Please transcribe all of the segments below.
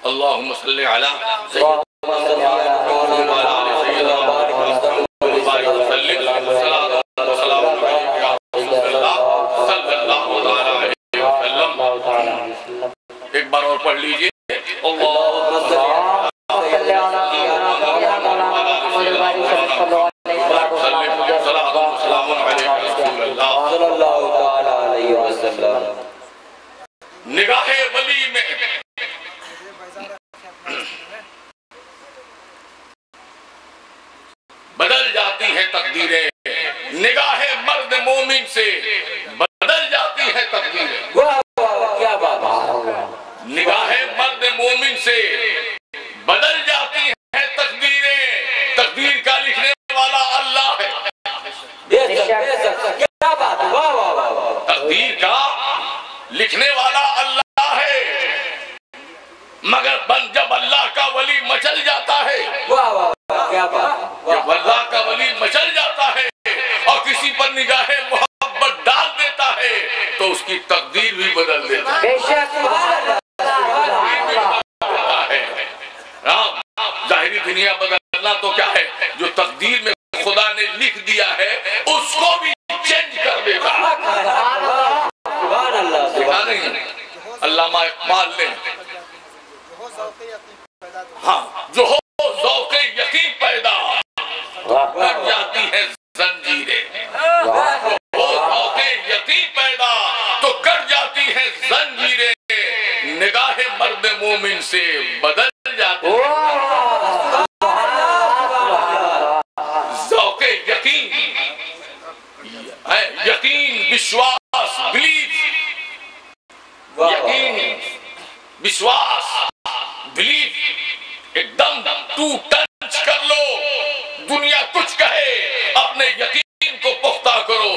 अल्लाहुम्मा सल्ली अला एक बार और पढ़ लीजिए। निगाहे वली में बदल जाती है तकदीरें, निगाहे मर्द मोमिन से बदल जाती है तकदीरें। क्या बात है, निगाहे मर्द मोमिन से बदल जाती है तकदीरें। तकदीर का लिखने वाला अल्लाह है। क्या बात है, वाह वाह वाह। तकदीर का लिखने वाला अल्लाह है, मगर जब अल्लाह का वली मचल जाता है, वाह वाह, क्या बात, जब अल्लाह का वली मचल जाता है और किसी पर निगाहे मोहब्बत डाल देता है तो उसकी तकदीर भी बदल देता है। जाहिरी दुनिया बदलना तो क्या है, जो तकदीर में खुदा ने लिख दिया है उसको भी चेंज कर देगा। नहीं अल्लामा इकबाल ने, हाँ, जो हो ज़ौक़े यकीन पैदा कर जाती है जंजीरें, हो ज़ौक़े यकीन पैदा तो कर जाती है जंजीरें। निगाहे मर्द मोमिन से बदल जाती है ज़ौक़े यकीन, यकीन विश्वास, बिलीफ, यकीन विश्वास बिलीफ एकदम टू टच कर लो। दुनिया कुछ कहे, अपने यकीन को पुख्ता करो।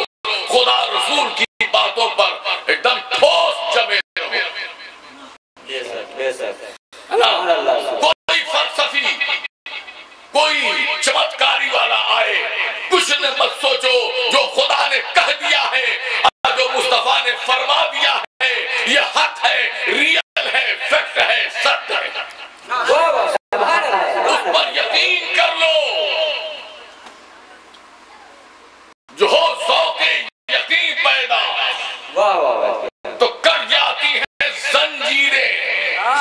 खुदा रसूल की बातों पर एकदम ठोस जमे रहो। कोई फलसफी, कोई चमत्कारी वाला आए, कुछ न मत सोचो। जो खुदा ने कह दिया है, जो मुस्तफा ने फरमा दिया है, ये हक है, रियल है, फैक्ट है, सत्य है। उस पर यकीन कर लो। जो हो ज़ौक़े यकीन पैदा तो कर जाती है जंजीरें।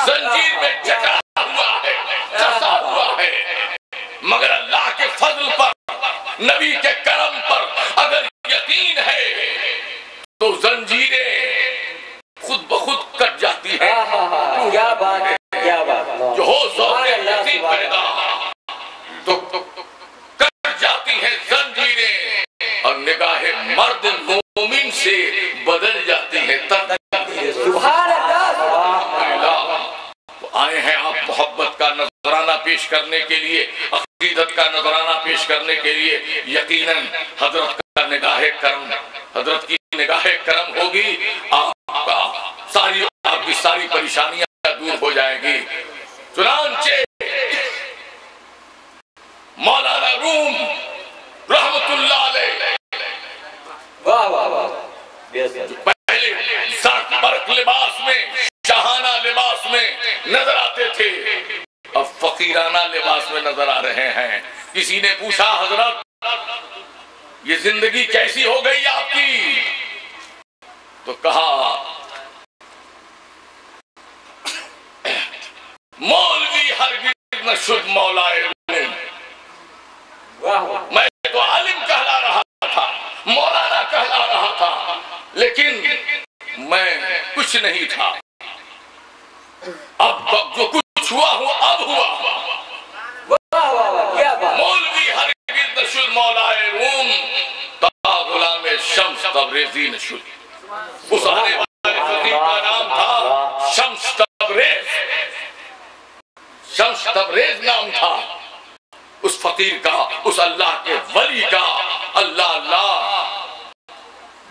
जंजीर में जटा हुआ है, जसा हुआ है, मगर अल्लाह के फजल पर, नबी के करम पर अगर यकीन है तो जंजीरें खुद ब खुद कट जाती है। क्या बात है, क्या बात। जो हो ज़ौक़े यकीन पैदा तो कट जाती है जंजीरें और निगाहे मर्द मोमिन से बदल जाती है तकदीरें। सुभान अल्लाह। तो आए हैं आप मोहब्बत का नजराना पेश करने के लिए, अकीदत का नजराना पेश करने के लिए। यकीनन हजरत का निगाहे करम, हजरत की निगाहे करम होगी, आपकी सारी परेशानियां दूर हो जाएगी। चुनांचे मौलाना रूम रहमतुल्लाह अलैह, वाह वाह वाह, पहले सख्त बर्क लिबास में, शाहाना लिबास में नजर आते थे, अब फकीराना लिबास में नजर आ रहे हैं। किसी ने पूछा, हजरत ये जिंदगी कैसी हो गई आपकी? तो कहा, मौलवी हरगिज़ न शुद्ध मौलाए। मैं तो आलिम कहला रहा था, मौलाना कहला रहा था, लेकिन मैं कुछ नहीं था। अब जो कुछ हुआ अब हुआ। मौलवी हरगिज़ न शुद्ध मौलाए रूम, ता गुलाम शम्स तबरेज़ी न शुद्ध। उस आने वाले फकीर का नाम था शम्स तबरेज़। शम्स तबरेज़ नाम था उस फकीर का, उस अल्लाह के वली का। अल्लाह अल्लाह,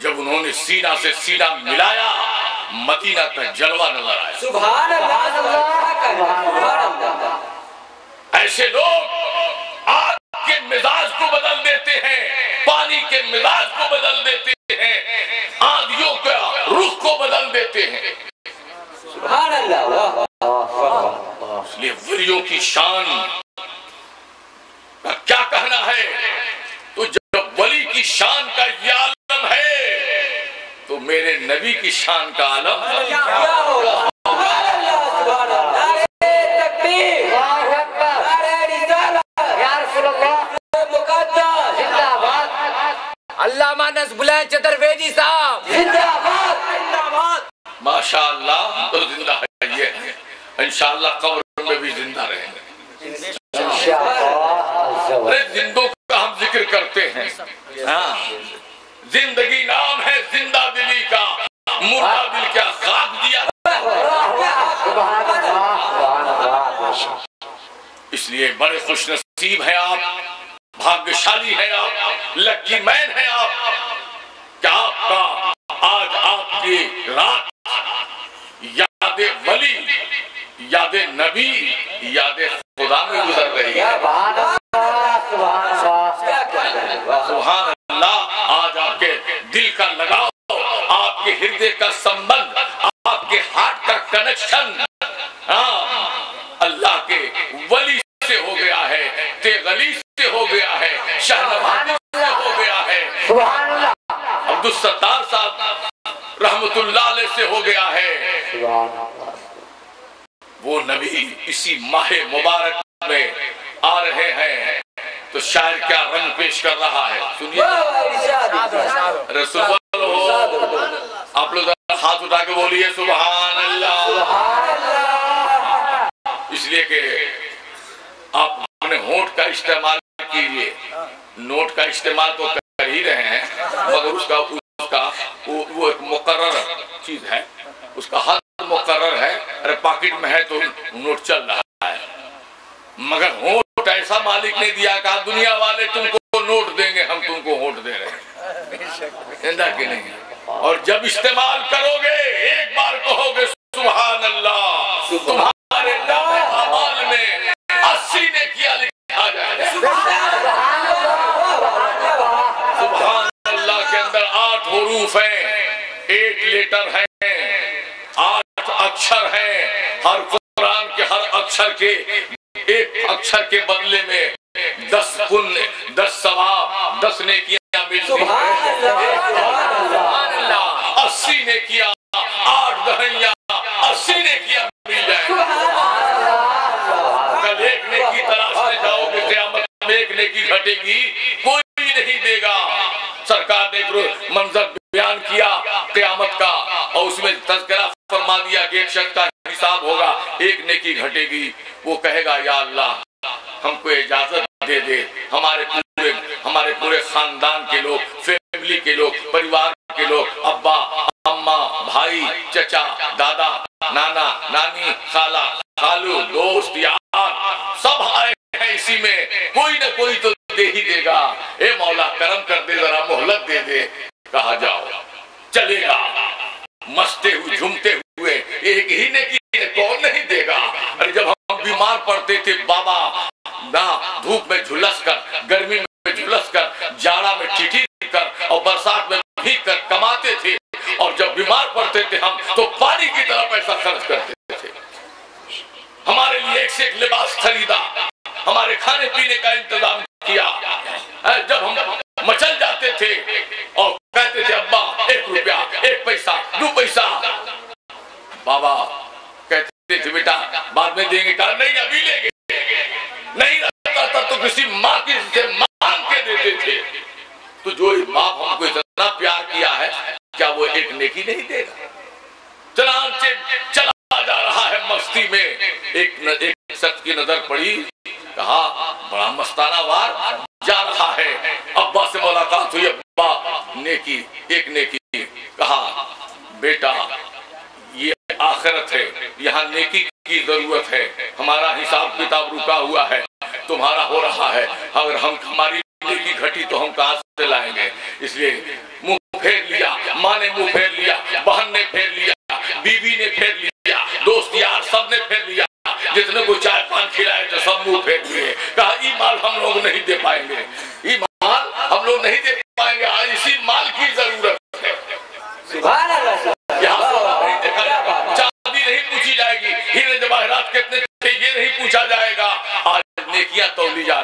जब उन्होंने सीना से सीना मिलाया, मदीना का जलवा नजर आया। सुभान अल्लाह। ऐसे लोग आग के मिजाज को बदल देते हैं, पानी के मिजाज को बदल देते हैं, आंधियों का रुख को बदल देते हैं। सुभान अल्लाह, वाह वाह। इसलिए वलियों की शान का क्या कहना है? तो जब वली की शान का ये आलम है तो मेरे नबी की शान का आलम क्या होगा? सुभान अल्लाह, सुभान अल्लाह। नारे तकबीर, अल्लाहु अकबर, नारे रिसालत, या रसूलल्लाह, मुक़द्दस, जिंदाबाद। अल्लामा नज़्मुल्लाह चतुर्वेदी साहब, जिंदाबाद, जिंदाबाद। माशाअल्लाह, तो जिंदा है ये, इंशाअल्लाह कब्र में भी जिंदा रहेंगे इंशाअल्लाह। अरे जिंदों का हम जिक्र करते हैं, हाँ, जिंदगी नाम है जिंदा दिली का, मुर्दा दिल क्या खाक दिया। इसलिए बड़े खुश नसीब हैं आप, भाग्यशाली हैं आप, लकी मैन हैं आप, क्या आपका आज आपकी रात यादे वली, यादे नबी, यादे खुदा में गुजर रही है। सुभान अल्लाह। आज आपके दिल का लगाव, आपके हृदय का संबंध, आपके हार्ट का कनेक्शन अल्लाह के वली से हो गया है, तेगली से हो गया है, शहनवाज़ी से हो गया है, अब्दुल सत्तार साहब रहमतुल्लाह अलैह से हो गया है। वो नबी इसी माहे मुबारक में आ रहे हैं तो शायर क्या रंग पेश कर रहा है, सुनिए। रसूल आप लोग हाथ उठा के बोलिए सुभान अल्लाह। इसलिए कि आप अपने होंठ का इस्तेमाल कीजिए, नोट का इस्तेमाल तो कर ही रहे हैं, मगर उसका वो एक मुकर्रर चीज है, उसका हद मुकर्रर है। अरे पॉकेट में है तो नोट चल रहा है, मगर होंठ ऐसा मालिक ने दिया, कहा दुनिया वाले तुमको नोट देंगे, हम तुमको होंठ दे रहे हैं, कि नहीं? और जब इस्तेमाल करोगे एक बार कहोगे सुभान अल्लाह, तुम्हारे नामे अमाल में 80 ने किया लिखा जाएगा। सुभान अल्लाह के अंदर 8 हुरूफ हैं, 8 लेटर हैं, 8 अक्षर हैं। हर कुरान के हर अक्षर के, एक अक्षर के बदले में 10 पुण्य, 10 सवाब, 10 नेकियां मिलती हैं। 80 ने किया, 8 दहैया 80 ने किया मिल जाए। कल एक नेकी तलाशने जाओगे, क़यामत में एक नेकी घटेगी, कोई नहीं देगा। सरकार ने मंजर बयान किया क़यामत का, और उसमें तज़किरा फरमा दिया कि एक शख्स का हिसाब होगा, एक नेकी घटेगी। वो कहेगा या अल्लाह हमको इजाजत दे दे, हमारे पूरे खानदान के लोग, फैमिली के लोग, परिवार के लोग, अब्बा अम्मा, भाई, चचा, दादा, नाना, नानी, खाला, खालू, दोस्त, यार सब आए हैं इसी में, कोई न कोई तो दे ही देगा। ए मौला करम कर दे, जरा मोहलत दे दे। कहा जाओ चलेगा, मस्ते हुए झूमते हुए एक ही ने की, कौन नहीं देगा। अरे जब हम बीमार पड़ते थे बाबा ना, धूप में झुलस कर, गर्मी में झुलस कर, जाड़ा में ठिठी कर और बरसात में भीग कर कमाते थे, और जब बीमार पड़ते थे हम तो पानी की तरह पैसा खर्च करते थे। हमारे लिए एक से एक लिबास खरीदा, हमारे खाने पीने का इंतजाम किया। जब हम मचल जाते थे और कहते थे अब्बा 1 रुपया, 1 पैसा, 2 पैसा, बाबा कहते थे बेटा बाद में देंगे, कहा नहीं अभी लेंगे। नहीं रहता था तो किसी माँ की से मांग के देते थे। तो जो बाप हमको इतना प्यार किया है, क्या वो एक नेकी नहीं देगा? चलान चला जा रहा है मस्ती में, एक शख्स की नजर पड़ी, कहा बड़ा मस्ताना वार जा रहा है। अब्बा से मुलाकात हुई, अब्बा नेकी, एक नेकी। कहा बेटा ये आखिरत है, यहाँ नेकी की जरूरत है, हमारा हिसाब किताब रुका हुआ है, तुम्हारा हो रहा है। अगर हमारी नेकी घटी तो हम कहाँ से लाएंगे? इसलिए मुंह फेर लिया, माँ ने मुंह फेर लिया, बहन ने फेर लिया, बीवी ने फेर लिया, दोस्त यार सब ने फेर लिया। जितने को चाय पान खिलाए तो सब मुंह फेंक दिए, कहा ये माल हम लोग नहीं दे पाएंगे, ये माल हम लोग नहीं दे पाएंगे, आज इसी माल की जरूरत है। चांदी नहीं पूछी जाएगी, हीरे जवाहरात कितने थे ये नहीं पूछा जाएगा, आज नेकियां तौली जा,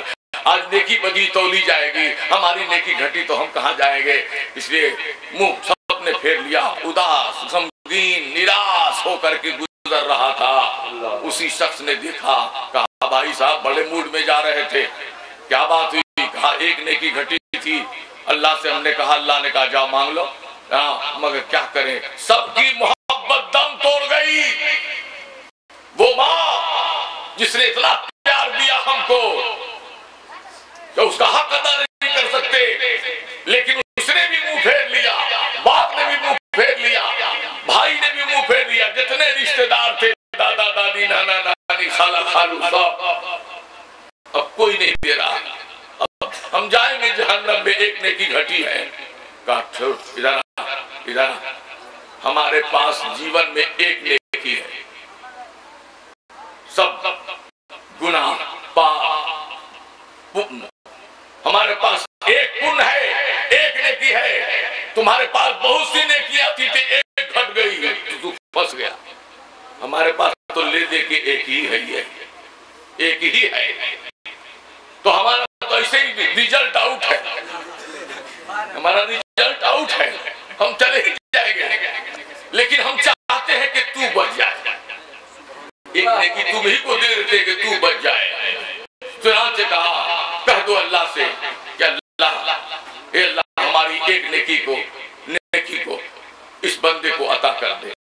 आज नेकी बदी तौली जाएगी, हमारी नेकी घटी तो हम कहाँ जाएंगे। इसलिए मुंह सबने फेर लिया, उदास गमगीन निराश होकर के गुजर रहा था। उसी शख्स ने देखा, कहा भाई साहब बड़े मूड में जा रहे थे, क्या बात हुई? कहा एक नेकी घटी थी, अल्लाह से हमने कहा, अल्लाह ने कहा जाओ मांग लो, मगर क्या करें, सबकी मोहब्बत दम तोड़ गई। वो माँ जिसने इतना प्यार दिया हमको, तो उसका हक अदा नहीं कर सकते, लेकिन उसने भी मुंह फेर लिया, बाप ने भी मुंह फेर लिया, भाई ने भी मुंह फेर लिया, जितने रिश्तेदार थे, दादा दादी नाना नानी खाला खालू सब, अब कोई नहीं दे रहा। अब हम जाएंगे जहन्नम में, एक नेकी घटी है। कहा इधर इधर, हमारे पास जीवन में एक नेकी है, सब गुनाह पाप पुण्य, हमारे पास एक पुण्य है, एक नेकी है। तुम्हारे पास बहुत सी नेकियां थी, एक घट गई तो तू फंस गया। हमारे पास तो ले दे के एक ही है, ये एक ही है, तो हमारा तो ऐसे ही रिजल्ट आउट है, हमारा रिजल्ट आउट है, हम चले ही जाएंगे, लेकिन हम चाहते हैं कि तू बच जाए, एक नेकी तुम ही को दे देते कि तू बच जाए। फिरौन से कहा, कह दो अल्लाह से कि अल्लाह हमारी एक नेकी को इस बंदे को अता कर दे।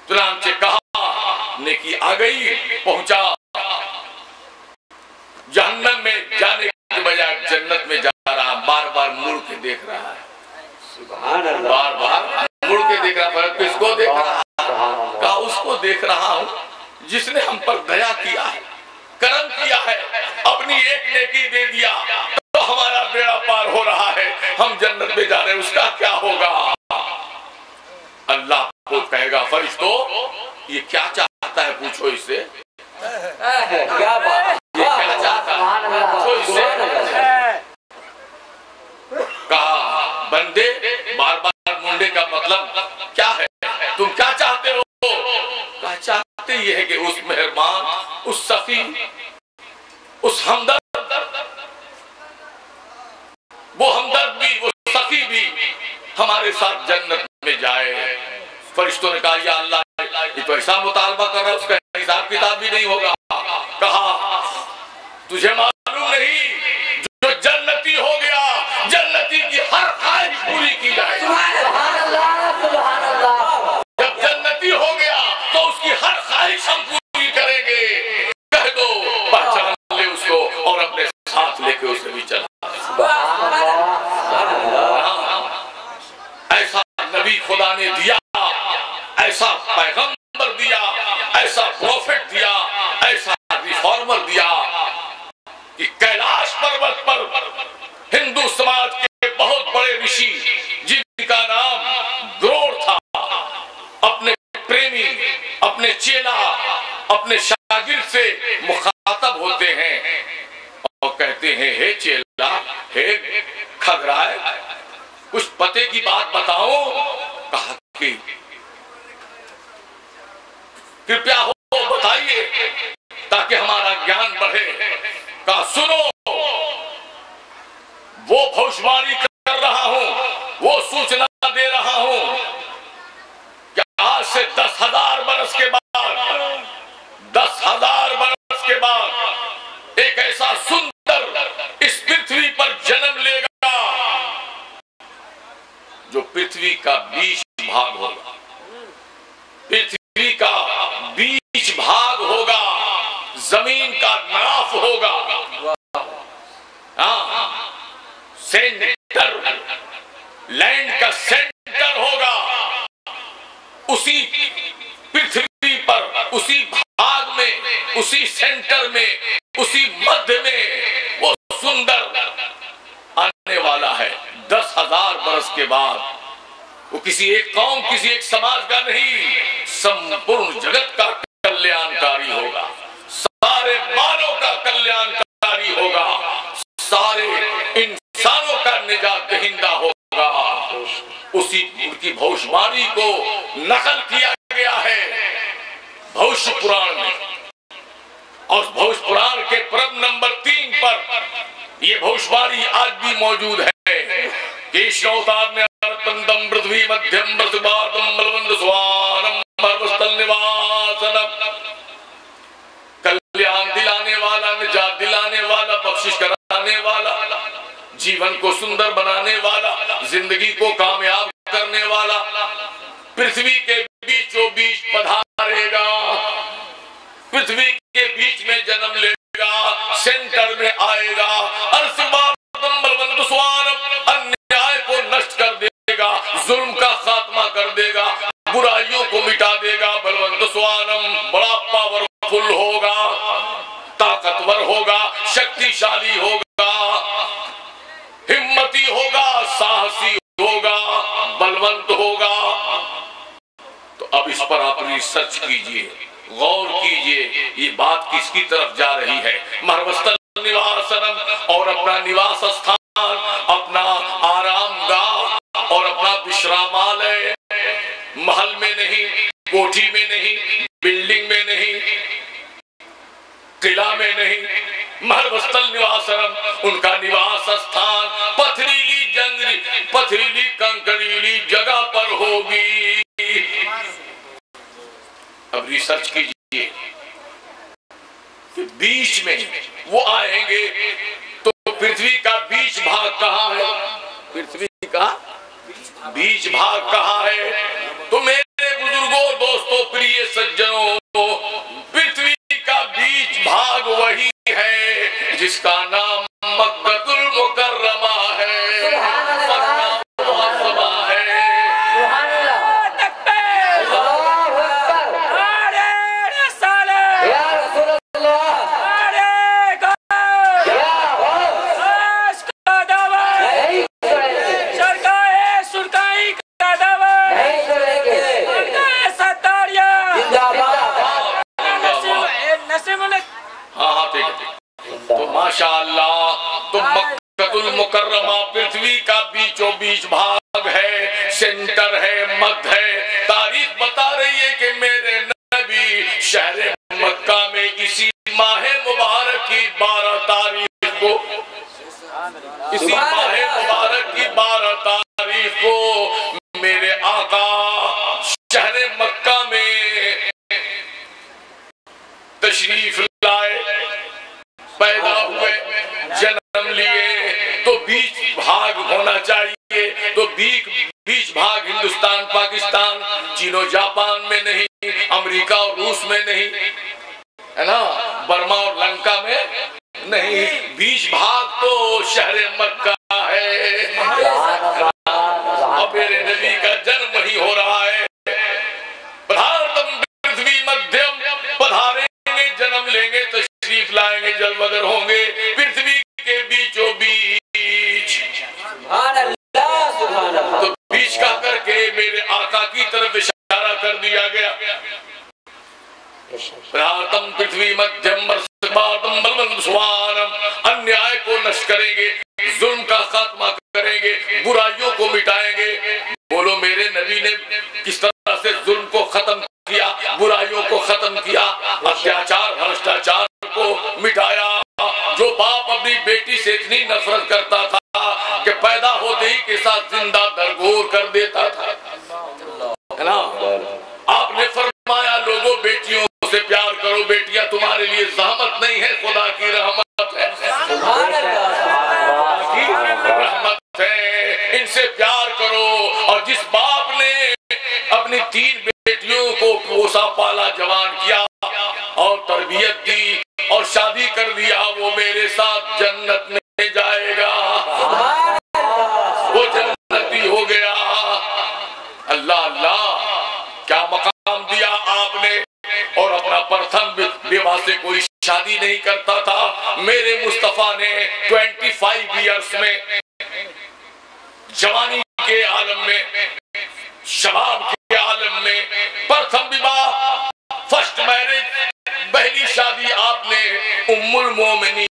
फिरौन से कहा, नेकी आ गई, पहुंचा, जहन्नम में जाने के बजाय जन्नत में जा रहा, बार बार मुड़ के देख रहा है, बार बार मुड़ के देख रहा है। किसको देख रहा है? कहा उसको देख रहा हूं जिसने हम पर दया किया है, कर्म किया है, अपनी एक नेकी दे दिया तो हमारा बेड़ा पार हो रहा है, हम जन्नत में जा रहे हैं, उसका क्या होगा? अल्लाह को कहेगा, फरिश्तों ये क्या चाहता है, पूछो इससे, क्या बात, ये क्या चाहता है, पूछो इससे। कहा, बंदे बार बार मुंडे का मतलब क्या है, तुम क्या चाहते हो? कहा, चाहते ये है कि उस मेहरबान, उस सफी, उस हमदर्द, वो हमदर्द भी, वो सखी भी हमारे साथ जन्नत में जाए। फरिश्तों ने कहा, या अल्लाह ये तो ऐसा मुतालबा कर रहा है, उसका हिसाब किताब भी नहीं होगा। कहा, तुझे मालूम नहीं, जो जन्नती हो गया, जन्नती की हर ख्वाहिश पूरी की जाए। जब जन्नती हो गया तो उसकी हर ख्वाहिश हम पूरी करेंगे। कह दो, पहचान ले उसको और अपने साथ लेके उसे भी चला। ऐसा नबी खुदा ने दिया, ऐसा पैगंबर दिया, ऐसा प्रोफेट दिया, ऐसा रिफॉर्मर दिया कि कैलाश पर्वत पर हिंदू समाज के बहुत बड़े ऋषि, जिनका नाम द्रोण था, अपने प्रेमी, अपने चेला, अपने शागिर्द से मुखातब होते हैं और कहते हैं, हे चेला, हे खगराय, कुछ पते की बात बताओ। कहा कि कृपया हो बताइए ताकि हमारा ज्ञान बढ़े। कहा, सुनो, वो भविष्यवाणी कर रहा हूं, वो सूचना दे रहा हूं कि आज से 10,000 बरस के बाद, 10,000 बरस के बाद एक ऐसा सुंदर इस पृथ्वी पर जन्म लेगा जो पृथ्वी का 20 भाग होगा, पृथ्वी का 20 भाग होगा, जमीन का नाफ होगा, सेंटर, लैंड का सेंटर होगा। उसी पृथ्वी पर, उसी भाग में, उसी सेंटर में, उसी मध्य में वो सुंदर आने वाला है 10,000 बरस के बाद। वो किसी एक कौम, किसी एक समाज का नहीं, संपूर्ण जगत का कल्याणकारी होगा। कल्याणकारी होगा, सारे इंसानों का निजात दहिंदा होगा। उसी की भविष्यवाणी को नकल किया गया है भविष्य पुराण में, और भविष्य पुराण के पर्व नंबर 3 पर ये भविष्यवाणी आज भी मौजूद है। कृष्ण अवतार ने अर्पंदम पृथ्वी मध्यम वृषभार्दम बलवंत स्वानम भर्वस्थल निवासनम, कल्याण दिलाने वाला, निजात दिलाने वाला, बख्शिश कराने वाला, जीवन को सुंदर बनाने वाला, जिंदगी को कामयाब करने वाला, पृथ्वी के बीचों बीच पधारेगा, पृथ्वी के बीच में जन्म लेगा, सेंटर में आएगा, अन्याय को नष्ट कर देगा, जुल्म का खात्मा कर देगा, बुराइयों को मिटा देगा। बलवंत स्वानम, बड़ा पावरफुल होगा, ताकतवर होगा, शक्तिशाली होगा, हिम्मती होगा, साहसी होगा, बलवंत होगा। तो अब इस पर आप रिसर्च कीजिए, गौर कीजिए, ये बात किसकी तरफ जा रही है। महर्वस्थल निवासनम, और अपना निवास स्थान, अपना आरामगाह और अपना विश्रामालय, महल में नहीं, कोठी में नहीं, बिल्डिंग में नहीं, किला में नहीं, महर्वस्थल निवासनम, उनका निवास स्थान पथरीली जंगली, पथरीली कंकरीली जगह पर होगी। अब रिसर्च कीजिए, बीच में वो आएंगे तो पृथ्वी का बीच भाग कहाँ है, पृथ्वी का बीच भाग कहाँ है। तो मेरे बुजुर्गों, दोस्तों, प्रिय सज्जनों, पृथ्वी का बीच भाग वही है जिसका नाम मक्कतुल मुकर्रमा है, माशाअल्लाह। तो मक्कतुल मुकर्रमा पृथ्वी का बीचों बीच भाग है, सेंटर है, मध्य है। तारीख बता रही है कि मेरे नबी शहर मक्का में इसी माह मुबारक की 12 तारीख को, इसी माह मुबारक की 12 तारीख को मेरे आका शहर मक्का में तशरीफ लाए, पैदा हुए, जन्म लिए। तो बीच भाग होना चाहिए। तो बीच भाग हिंदुस्तान, पाकिस्तान, चीनो जापान में नहीं, अमेरिका और रूस में नहीं, है ना, बर्मा और लंका में नहीं, बीच भाग तो शहर मक्का है। अब मेरे नबी का जन्म ही हो रहा है। पृथ्वी मध्यम, पधारेंगे, जन्म लेंगे, तशरीफ लाएंगे, जलमगर होंगे पृथ्वी के बीचों बीच। तो बीच का करके मेरे आका की तरफ इशारा कर दिया गया। पृथ्वी मध्यम अन्याय को नष्ट करेंगे, जुल्म का खात्मा करेंगे, बुराइयों को मिटाएंगे। बोलो मेरे नबी ने किस तरह से जुल्म को खत्म किया, बुराइयों को खत्म किया, अत्याचार भ्रष्टाचार को मिटाया। जो बाप अपनी बेटी से इतनी नफरत करता था कि पैदा होते ही के साथ जिंदा दरगोर कर देता था, है ना, आपने फरमाया लोगों बेटियों से प्यार करो, बेटियां तुम्हारे लिए ज़हमत नहीं है, खुदा की रहमत है, रहमत है, इनसे प्यार करो। और जिस बाप ने अपनी 3 बेटियों को पोसा पाला, जवान किया और तरबियत दी और शादी कर दिया, वो मेरे साथ जन्नत में जाएगा, वो जन्नती हो गया। अल्लाह अल्लाह, क्या मकाम दिया आपने। और अपना प्रथम विवाह से कोई शादी नहीं करता था। मेरे मुस्तफा ने 25 इयर्स में, जवानी के आलम में, शबाब के आलम में प्रथम विवाह, फर्स्ट मैरिज, पहली शादी आपने उम्मुल मोमिनीन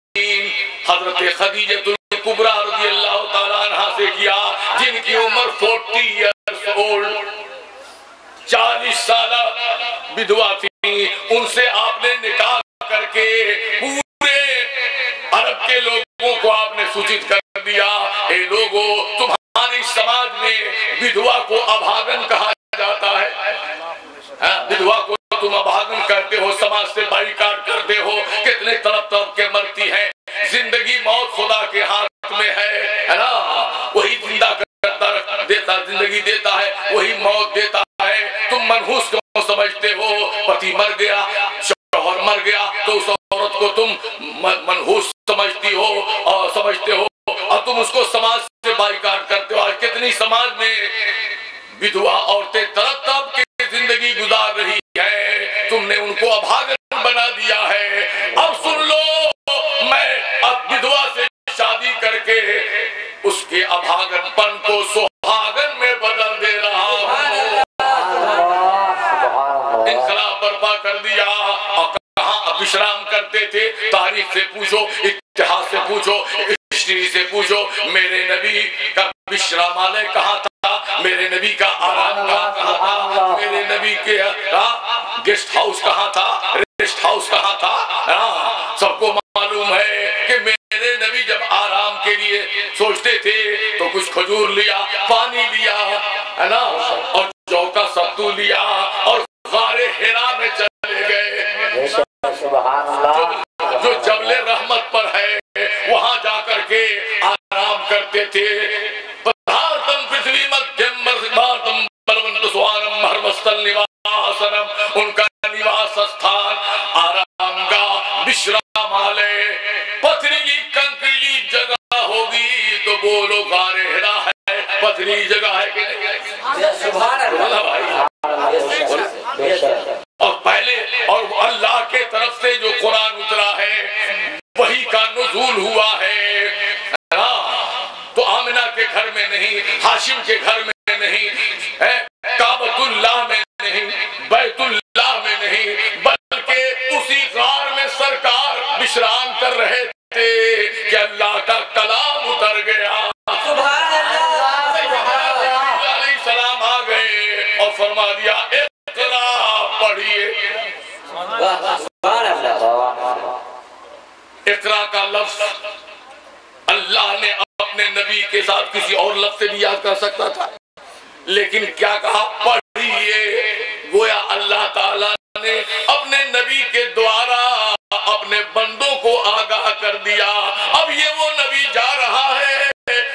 हजरत खदीजतुल कुबरा रज़ियल्लाहु ताला अन्हा से किया, जिनकी उम्र 40 इयर्स ओल्ड, 40 साल विधवा थी। उनसे आपने निकाह करके पूरे अरब के लोगों को आपने सूचित कर दिया, ए लोगों, तुम्हारे समाज में विधवा को अभागन कहा जाता है। विधवा को तुम अभागन करते हो, समाज से बाइकाट करते हो, कितने तड़प तड़प के मरती है। जिंदगी मौत खुदा के हाथ में है ना। वही जिंदा करता देता, जिंदगी देता है, वही मौत देता है। तुम मनहूस क्यों समझते हो? पति मर गया, शौहर मर गया, तो उस औरत को तुम मनहूस समझती हो और समझते हो, और तुम उसको समाज से बाइकाट करते हो। आज कितनी समाज में विधवा औरतें तड़प तड़प के जिंदगी गुजार रही है, तुमने उनको अभागन बना दिया है। अब सुन लो, मैं अब विधवा से शादी करके उसके अभागनपन को सुहागन में बदल दे रहा हूँ। इनकलाब बर्पा कर दिया। और कहाँ विश्राम करते थे? तारीख से पूछो, इतिहास से पूछो, हिस्ट्री से पूछो। मेरे नबी का विश्रामालय कहाँ था? मेरे नबी का आराम कहाँ था? मेरे नबी के गेस्ट हाउस कहाँ था? रेस्ट हाउस कहाँ था? सबको मालूम है कि मेरे नबी जब आराम के लिए सोचते थे तो कुछ खजूर लिया, पानी लिया, है ना, और जौ का सत्तू लिया और गारे हिरा में चले गए। जो जबले रहमत पर है वहां जाकर के आराम करते थे। पृथ्वी मध्यम बलवंत स्वानम हरमस्तल निवासनम, उनका निवास स्थान आराम का विश्रामालय। पथरीली कंकरीली जगह होगी तो बोलो गारे हिरा है, पथरीली जगह है कि नहीं? सुभान अल्लाह भाई। और पहले और अल्लाह के तरफ से जो कुरान उतरा है वही का नुज़ूल हुआ है ना। तो आमिना के घर में नहीं, हाशिम के घर में नहीं, काबतुल्लाह में नहीं, बैतुल्लाह में नहीं, बल्कि उसी गार में सरकार विश्राम कर रहे थे कि अल्लाह का कलाम उतर गया। सलाम आ गए और फरमा दिया, इक़रा, पढ़िए। इक़रा का लफ्ज अल्लाह ने अपने नबी के साथ किसी और लफ्ज से भी याद कर सकता था, लेकिन क्या कहा? पढ़िए। गोया अल्लाह ताला ने अपने नबी के द्वारा अपने बंदों को आगाह कर दिया। अब ये वो नबी जा रहा है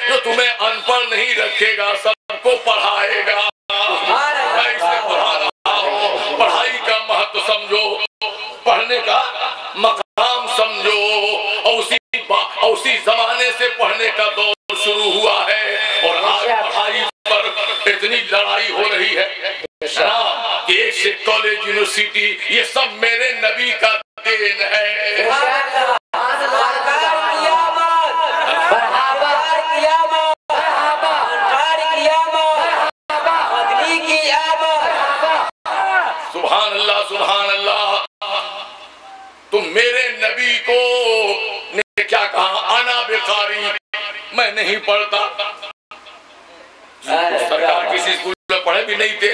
जो तुम्हें अनपढ़ नहीं रखेगा, सबको पढ़ाएगा। मैं इसे पढ़ा रहा हूँ। पढ़ाई का महत्व समझो, पढ़ने का मकाम समझो। और उसी जमाने से पढ़ने का दौर शुरू हुआ है और आज पढ़ाई पर इतनी लड़ाई हो रही है कि एक से कॉलेज, यूनिवर्सिटी, ये सब मेरे नबी का देन है। सुभान अल्लाह, सुभान अल्लाह। तुम मेरे नबी को ने क्या कहा? आना बेकारी, मैं नहीं पढ़ता। सरकार किसी स्कूल में पढ़े भी नहीं थे,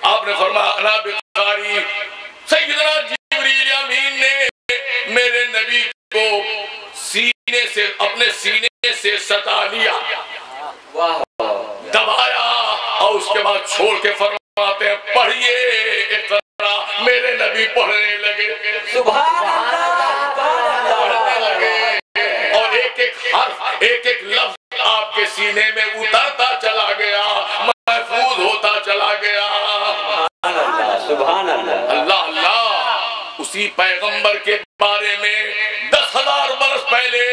आपने फरमाया आना बेकारी। सैयदना जिब्रील अमीन ने मेरे नबी को सीने से, अपने सीने से सटा लिया, दबाया और उसके बाद छोड़ के फरमाते हैं, पढ़िए इक़रा। मेरे नबी पढ़ने लगे, पढ़ने लगे और एक एक हर्फ, एक एक लफ्ज आपके सीने में उतरता चला गया, महफूज होता चला गया। सुभान अल्लाह, अल्लाह अल्लाह। उसी पैगंबर के बारे में 10,000 बरस पहले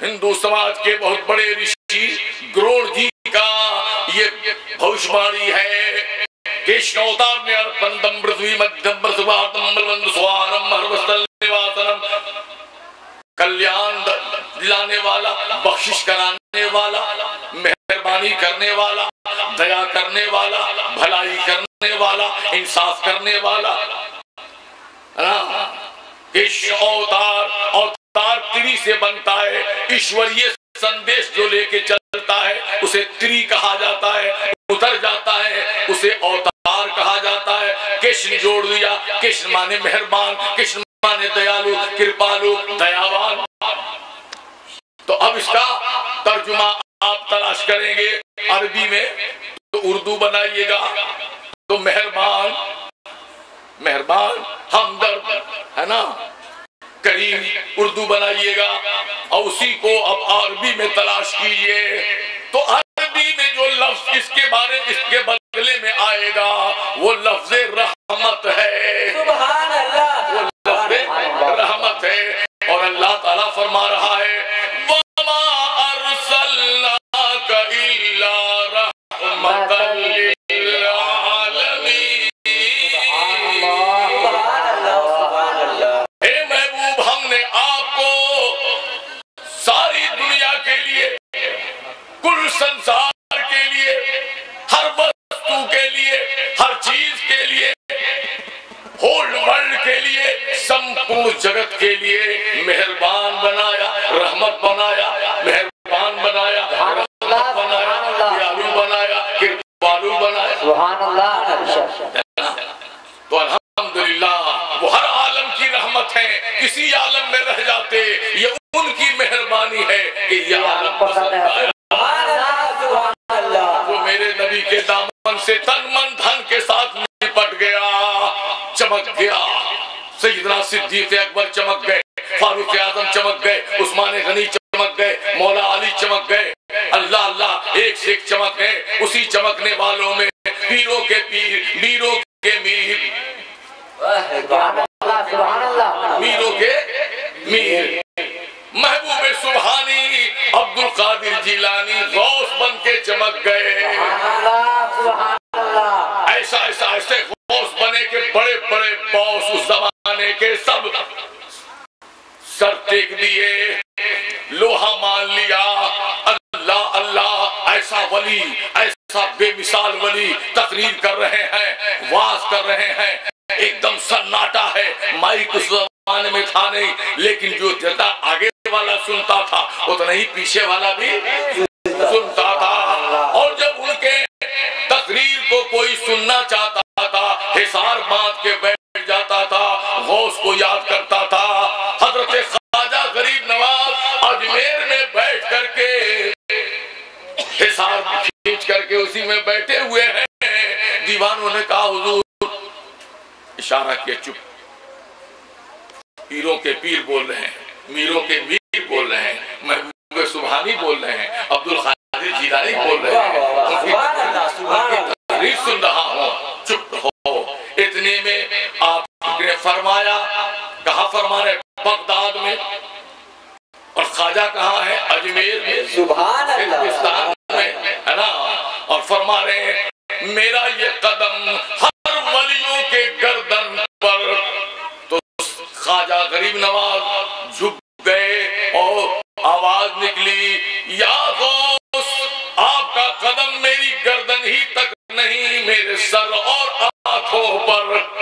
हिंदू समाज के बहुत बड़े ऋषि ग्रोण जी का ये भविष्यवाणी है। कृष्ण अवतार ने अर्पणम पृथ्वी मध्यम बृहस्पतिम बलवंत स्वानम हरवस्तल निवासनम, कल्याण दिलाने वाला, बख्शिश कराने वाला, मेहरबानी करने वाला, दया करने वाला, भलाई करने वाला, इंसाफ करने वाला। कृष्ण अवतार, अवतार 30 से बनता है। ईश्वरीय संदेश जो लेके चलता है उसे त्रि कहा जाता है, उतर जाता है उसे अवतार कहा जाता है। कृष्ण जोड़ दिया, कृष्ण माने मेहरबान, कृष्ण माने दयालु, कृपालु, दयावान। तो अब इसका तर्जुमा आप तलाश करेंगे अरबी में, तो उर्दू बनाइएगा तो मेहरबान, मेहरबान, हमदर्द, है ना, करीम उर्दू बनाइएगा। और उसी को अब अरबी में तलाश कीजिए तो अरबी में जो लफ्ज इसके बदले में आएगा वो लफ्ज रहमत है। सुभान अल्लाह, वो लफ्ज रहमत है। और अल्लाह ताला फरमा रहा है वमा अरसलनाका इल्ला रहमतल लिल आलमीन। हे महबूब, हमने आपको सारी दुनिया के लिए, कुल संसार के लिए, हर वस्तु के लिए, हर चीज के लिए, होल वर्ल्ड के लिए, संपूर्ण जगत के लिए मेहरबान बनाया, रहमत बनाया, मेहरबान बनाया, रहमत बनाया, दयालु बनाया, कृपालु बनाया। सुभान अल्लाह। तो अल्हम्दुलिल्लाह वो हर आलम की रहमत है। किसी आलम में रह जाते ये उनकी मेहरबानी है कि ये आलम पसंद आया। वो मेरे नबी के दामन से तन मन धन के साथ निपट गया, चमक गया। सैयदना सिद्दीक़ अकबर चमक गए, फारूक आजम चमक गए, उस्मान गनी चमक गए, मौला अली चमक गए। अल्लाह अल्लाह, एक से एक चमक गए। उसी चमकने वालों में पीरों के पीर, मीरों के मीर, मीरों के मीर, महबूब सुबहानी अब्दुल कादिर जिलानी गौस बन के चमक गए। ऐसा ऐसा ऐसे गौस बने के बड़े बड़े बॉस उस जमाने के सब सर टेक दिए, लोहा मान लिया। अल्लाह अल्लाह, ऐसा वली, ऐसा बेमिसाल वली तकरीर कर रहे हैं, वाज कर रहे हैं, एकदम सन्नाटा है। माइक उस जमाने में था नहीं, लेकिन जो जितना आगे वाला सुनता था उतना ही पीछे वाला भी सुनता था। और जब उनके तकरीर को कोई सुनना चाहता था, हिसार बांध के बैठ जाता था, गौस को याद करता था। हजरत ख्वाजा गरीब नवाज अजमेर में बैठ करके हिसार खींच करके उसी में बैठे हुए हैं। दीवानों ने कहा हुजूर, इशारा किया, चुप। पीरों के पीर बोल रहे हैं, मीरों के मीर बोल रहे हैं, महबूब सुबहानी बोल रहे हैं, अब्दुल कादिर जिलानी बोल रहे हैं, उनकी तकरीर सुन रहा हूँ, चुप रहो। इतने में आपने फरमाया, कहाँ फरमा रहे? बगदाद में। और ख्वाजा कहाँ है? अजमेर में, सुभान हिंदुस्तान में, है ना। और फरमा रहे हैं मेरा ये कदम हर वलियों के गर्दन पर। तो ख्वाजा गरीब नवाज झुक गए और आवाज निकली, या गौस, आपका कदम मेरी गर्दन ही तक नहीं, मेरे सर और आंखों पर।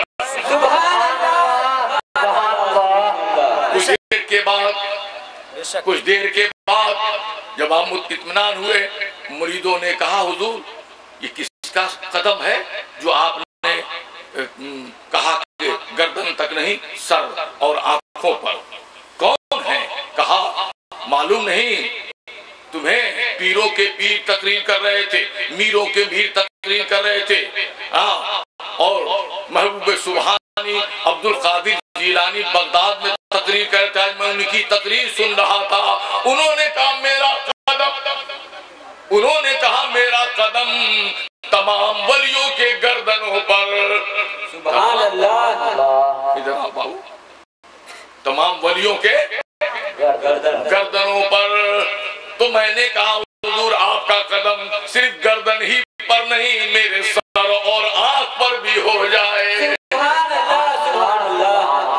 कुछ देर के बाद जब आप इत्मीनान हुए, मुरीदों ने कहा हुजूर, ये किसका कदम है जो आपने कहा कि गर्दन तक नहीं, सर और आंखों पर? कौन है? कहा मालूम नहीं, तुम्हें पीरों के पीर तकरीर कर रहे थे, मीरों के मीर तकरीर कर रहे थे। और महबूब सुबहानी अब्दुल कादिर जिलानी बगदाद में तकरीर करता है, मैं उनकी तकरीर सुन रहा था। उन्होंने कहा मेरा कदम, उन्होंने कहा मेरा कदम तमाम वलियों के गर्दनों पर। सुभान अल्लाह। इधर आओ बाबू, तमाम वलियों के गर्दनों पर। तो मैंने कहा हुजूर, आपका कदम सिर्फ गर्दन ही पर नहीं, मेरे सर और आंख पर भी हो जाए।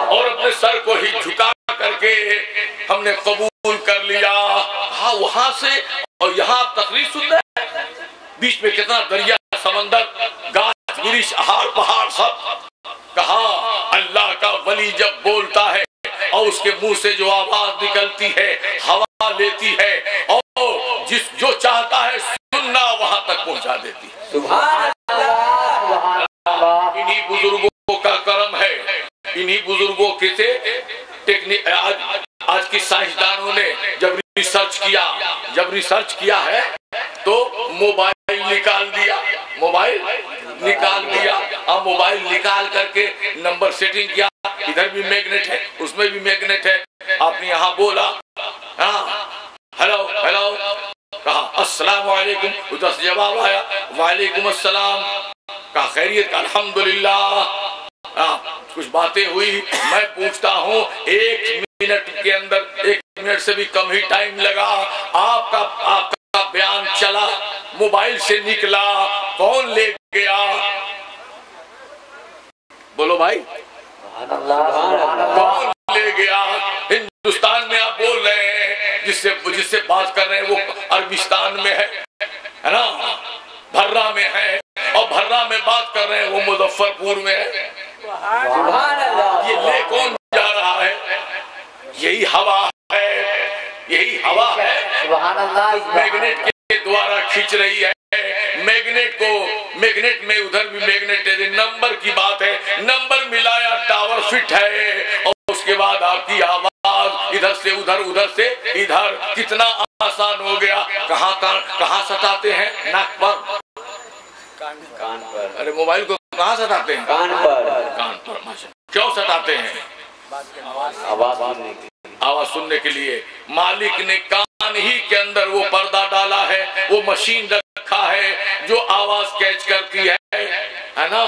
और अपने सर को ही झुका करके हमने कबूल कर लिया। हाँ, वहां से और यहाँ तकरीर सुन रहे हैं, बीच में कितना दरिया, समंदर, गाछ वृक्ष, पहाड़ पहाड़ सब। कहा अल्लाह का वली जब बोलता है और उसके मुंह से जो आवाज निकलती है हवा लेती है और जो चाहता है सुनना वहां तक पहुंचा देती है। सुभान अल्लाह। इन्हीं बुजुर्गों का कर्म है, इन्हीं बुजुर्गों के से टेक्निक आज की साइंसदानों ने जब रिसर्च किया है तो मोबाइल निकाल दिया। अब मोबाइल निकाल करके नंबर सेटिंग किया, इधर भी मैग्नेट है उसमें भी मैग्नेट है। आपने यहाँ बोला हाँ हेलो कहा अस्सलाम वालेकुम, उधर से जवाब आया वालेकुम अस्सलाम, कहा खैरियत का अल्हम्दुलिल्लाह। कुछ बातें हुई, मैं पूछता हूँ 1 मिनट के अंदर 1 मिनट से भी कम ही टाइम लगा, आपका बयान चला, मोबाइल से निकला, कौन ले गया? बोलो भाई कौन ले गया? हिंदुस्तान में आप बोल रहे हैं, जिससे बात कर रहे हैं वो अरबिस्तान में है ना, भर्रा में है, और भर्रा में बात कर रहे हैं वो मुजफ्फरपुर में है। ये ले कौन जा रहा है? यही हवा है, मैग्नेट के द्वारा खींच रही है। मैग्नेट में उधर भी मैग्नेट है, नंबर की बात है, नंबर मिलाया, टावर फिट है, और उसके बाद आपकी आवाज इधर से उधर से इधर, कितना आसान हो गया। कहाँ सटाते हैं? नाक पर, कान पर। अरे मोबाइल को कहाँ सटाते हैं? कान पर। माशा, क्यों सटाते हैं? आवाज सुनने के लिए। मालिक ने कान ही के अंदर वो पर्दा डाला है, वो मशीन रखा है जो आवाज कैच करती है ना।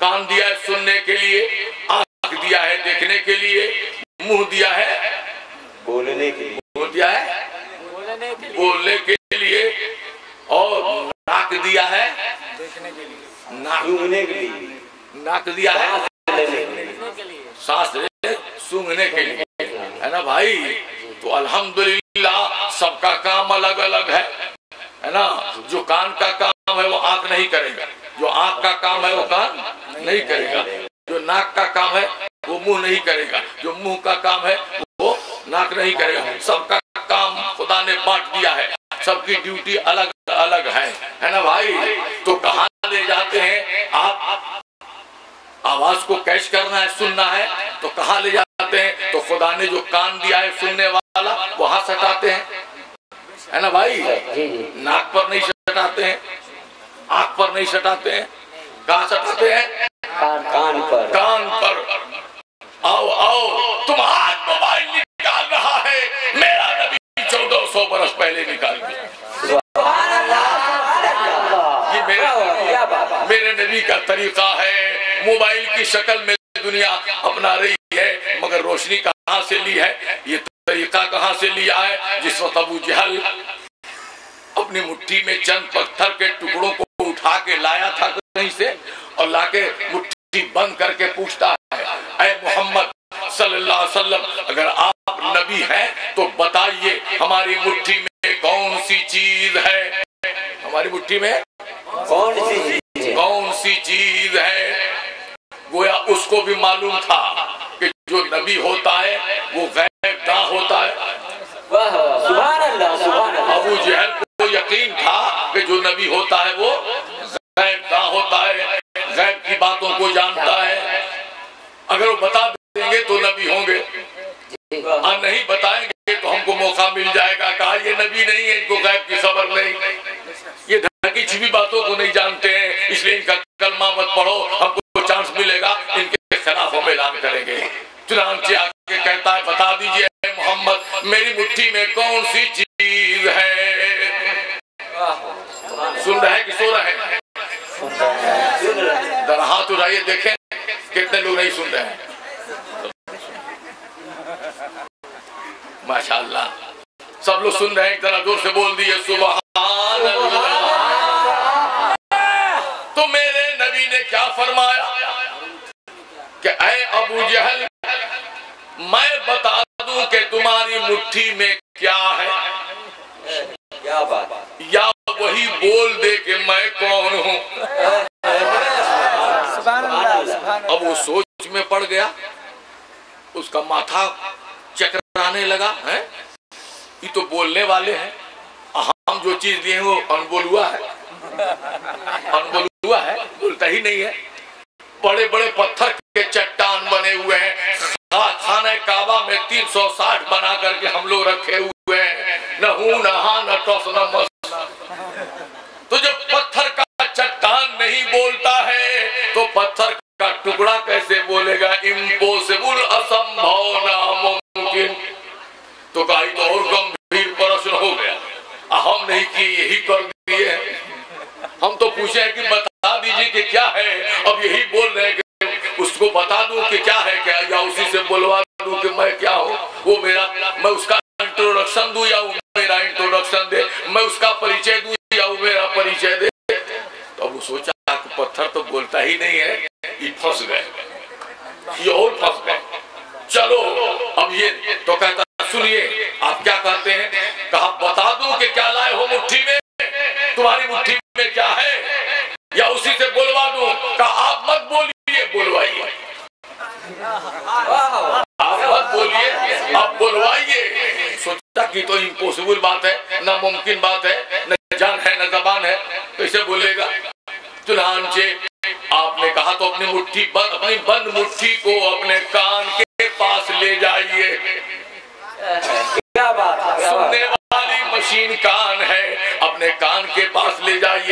कान दिया है सुनने के लिए, आंख दिया है देखने के लिए, मुंह दिया है बोलने के लिए, बोलने के लिए, और नाक दिया है देखने के लिए, नाक दिया है सांस सूंघने के लिए, है ना भाई। तो अल्हम्दुलिल्लाह सबका काम अलग अलग है ना। जो कान का काम है वो आंख नहीं करेगा, जो आंख का काम है वो कान नहीं करेगा, जो नाक का काम है वो मुंह नहीं करेगा, जो मुंह का काम है वो नाक नहीं करेगा। सबका काम खुदा ने बांट दिया है, सबकी ड्यूटी अलग अलग है ना भाई। तो कहाँ ले जाते हैं आप? आवाज को कैच करना है, सुनना है, तो कहाँ ले जाते हैं? तो खुदा ने जो कान दिया है सुनने वाला, वहां सटाते हैं, है ना भाई। नाक पर नहीं सटाते हैं, आंख पर नहीं सटाते हैं, कहाँ सटाते हैं? कान पर। आओ तुम आज मोबाइल निकाल रहा है, मेरा नबी 1400 बरस पहले निकाल दिया। ये मेरे नबी का तरीका है। मोबाइल की शक्ल में दुनिया अपना रही है, मगर रोशनी कहाँ से ली है, ये तरीका कहाँ से लिया है? जिस वक्त अबू जहल अपनी मुट्ठी में चंद पत्थर के टुकड़ों को उठा के लाया था कहीं से, और लाके मुट्ठी बंद करके पूछता है, ऐ मोहम्मद सल्लल्लाहु अलैहि वसल्लम, अगर आप नबी हैं तो बताइए हमारी मुट्ठी में कौन सी चीज है? हमारी मुट्ठी में कौन सी चीज है? गोया उसको भी मालूम था कि जो नबी होता है वो गैबदां होता है। सुभान अल्लाह। अबू जहल को यकीन था कि जो नबी होता है वो गैबदां होता है, गैब की बातों को जानता है। अगर वो बता देंगे तो नबी होंगे, और नहीं बताएंगे तो हमको मौका मिल जाएगा। कहा ये नबी नहीं है, इनको गैब की खबर नहीं, ये ढकी छिपी बातों को नहीं जानते हैं, इसलिए इनका कलमा मत पढ़ो, हमको चांस मिलेगा, इनके खिलाफ हम ऐलान करेंगे। चुनांचे आके कहता है, बता दीजिए मोहम्मद मेरी मुट्ठी में कौन सी चीज है? सुन रहे हैं कि सो रहे हैं? जरा हाथ उठाइए, देखें कितने लोग नहीं सुन रहे हैं। माशाअल्लाह सब लोग सुन रहे हैं, जरा जोर से बोल दिए सुभान अल्लाह। तो मेरे नबी ने क्या फरमाया कि ऐ अबू जहल, मैं बता दूं कि तुम्हारी मुट्ठी में क्या है? क्या बात? या वही बोल दे कि मैं कौन हूँ? अब वो सोच में पड़ गया, उसका माथा चकराने लगा है। ये तो बोलने वाले हैं, हम जो चीज लिए वो अनबोलुआ है, अनबोलुआ है, बोलता ही नहीं है। बड़े बड़े पत्थर के चट्टान बने हुए हैं, खाना काबा में 360 बना करके हम लोग रखे हुए हैं, न हूं न हा न टॉस न मस। तो जब पत्थर का चट्टान नहीं बोलता है तो पत्थर का टुकड़ा कैसे बोलेगा? इम्पॉसिबल, असंभव, नामुमकिन। तो कहीं तो और गंभीर प्रश्न हो गया, हम नहीं किए यही कर दिए। हम तो पूछे कि बता दीजिए कि क्या है, अब यही बोल रहे हैं कि उसको बता दूं कि क्या है क्या, या उसी से बुलवा दूं कि मैं क्या हूँ, वो मेरा, मैं उसका इंट्रोडक्शन दूं या वो मेरा इंट्रोडक्शन दे, मैं उसका परिचय दूं या वो मेरा परिचय दे। तो वो सोचा कि पत्थर तो बोलता ही नहीं है, ये फंस गए, ये और फंस गए। चलो अब ये तो कहता सुनिए आप क्या कहते हैं? कहा बता दूं कि क्या लाए हो मुट्ठी में, तुम्हारी मुट्ठी में क्या है, या उसी से बुलवा दूं? कहा आप मत बोलिए, बुलवाइए, आप मत बोलिए, आप बुलवाइए। सोचा कि तो इम्पॉसिबल बात है, ना मुमकिन बात है, न जान है न जबान है, कैसे बोलेगा? चुनांचे आपने कहा तो अपनी मुट्ठी बंद, अपनी बंद मुट्ठी को अपने कान के पास ले जाइए। क्या बात है, सुनने वाली मशीन कान है, अपने कान के पास ले जाइए।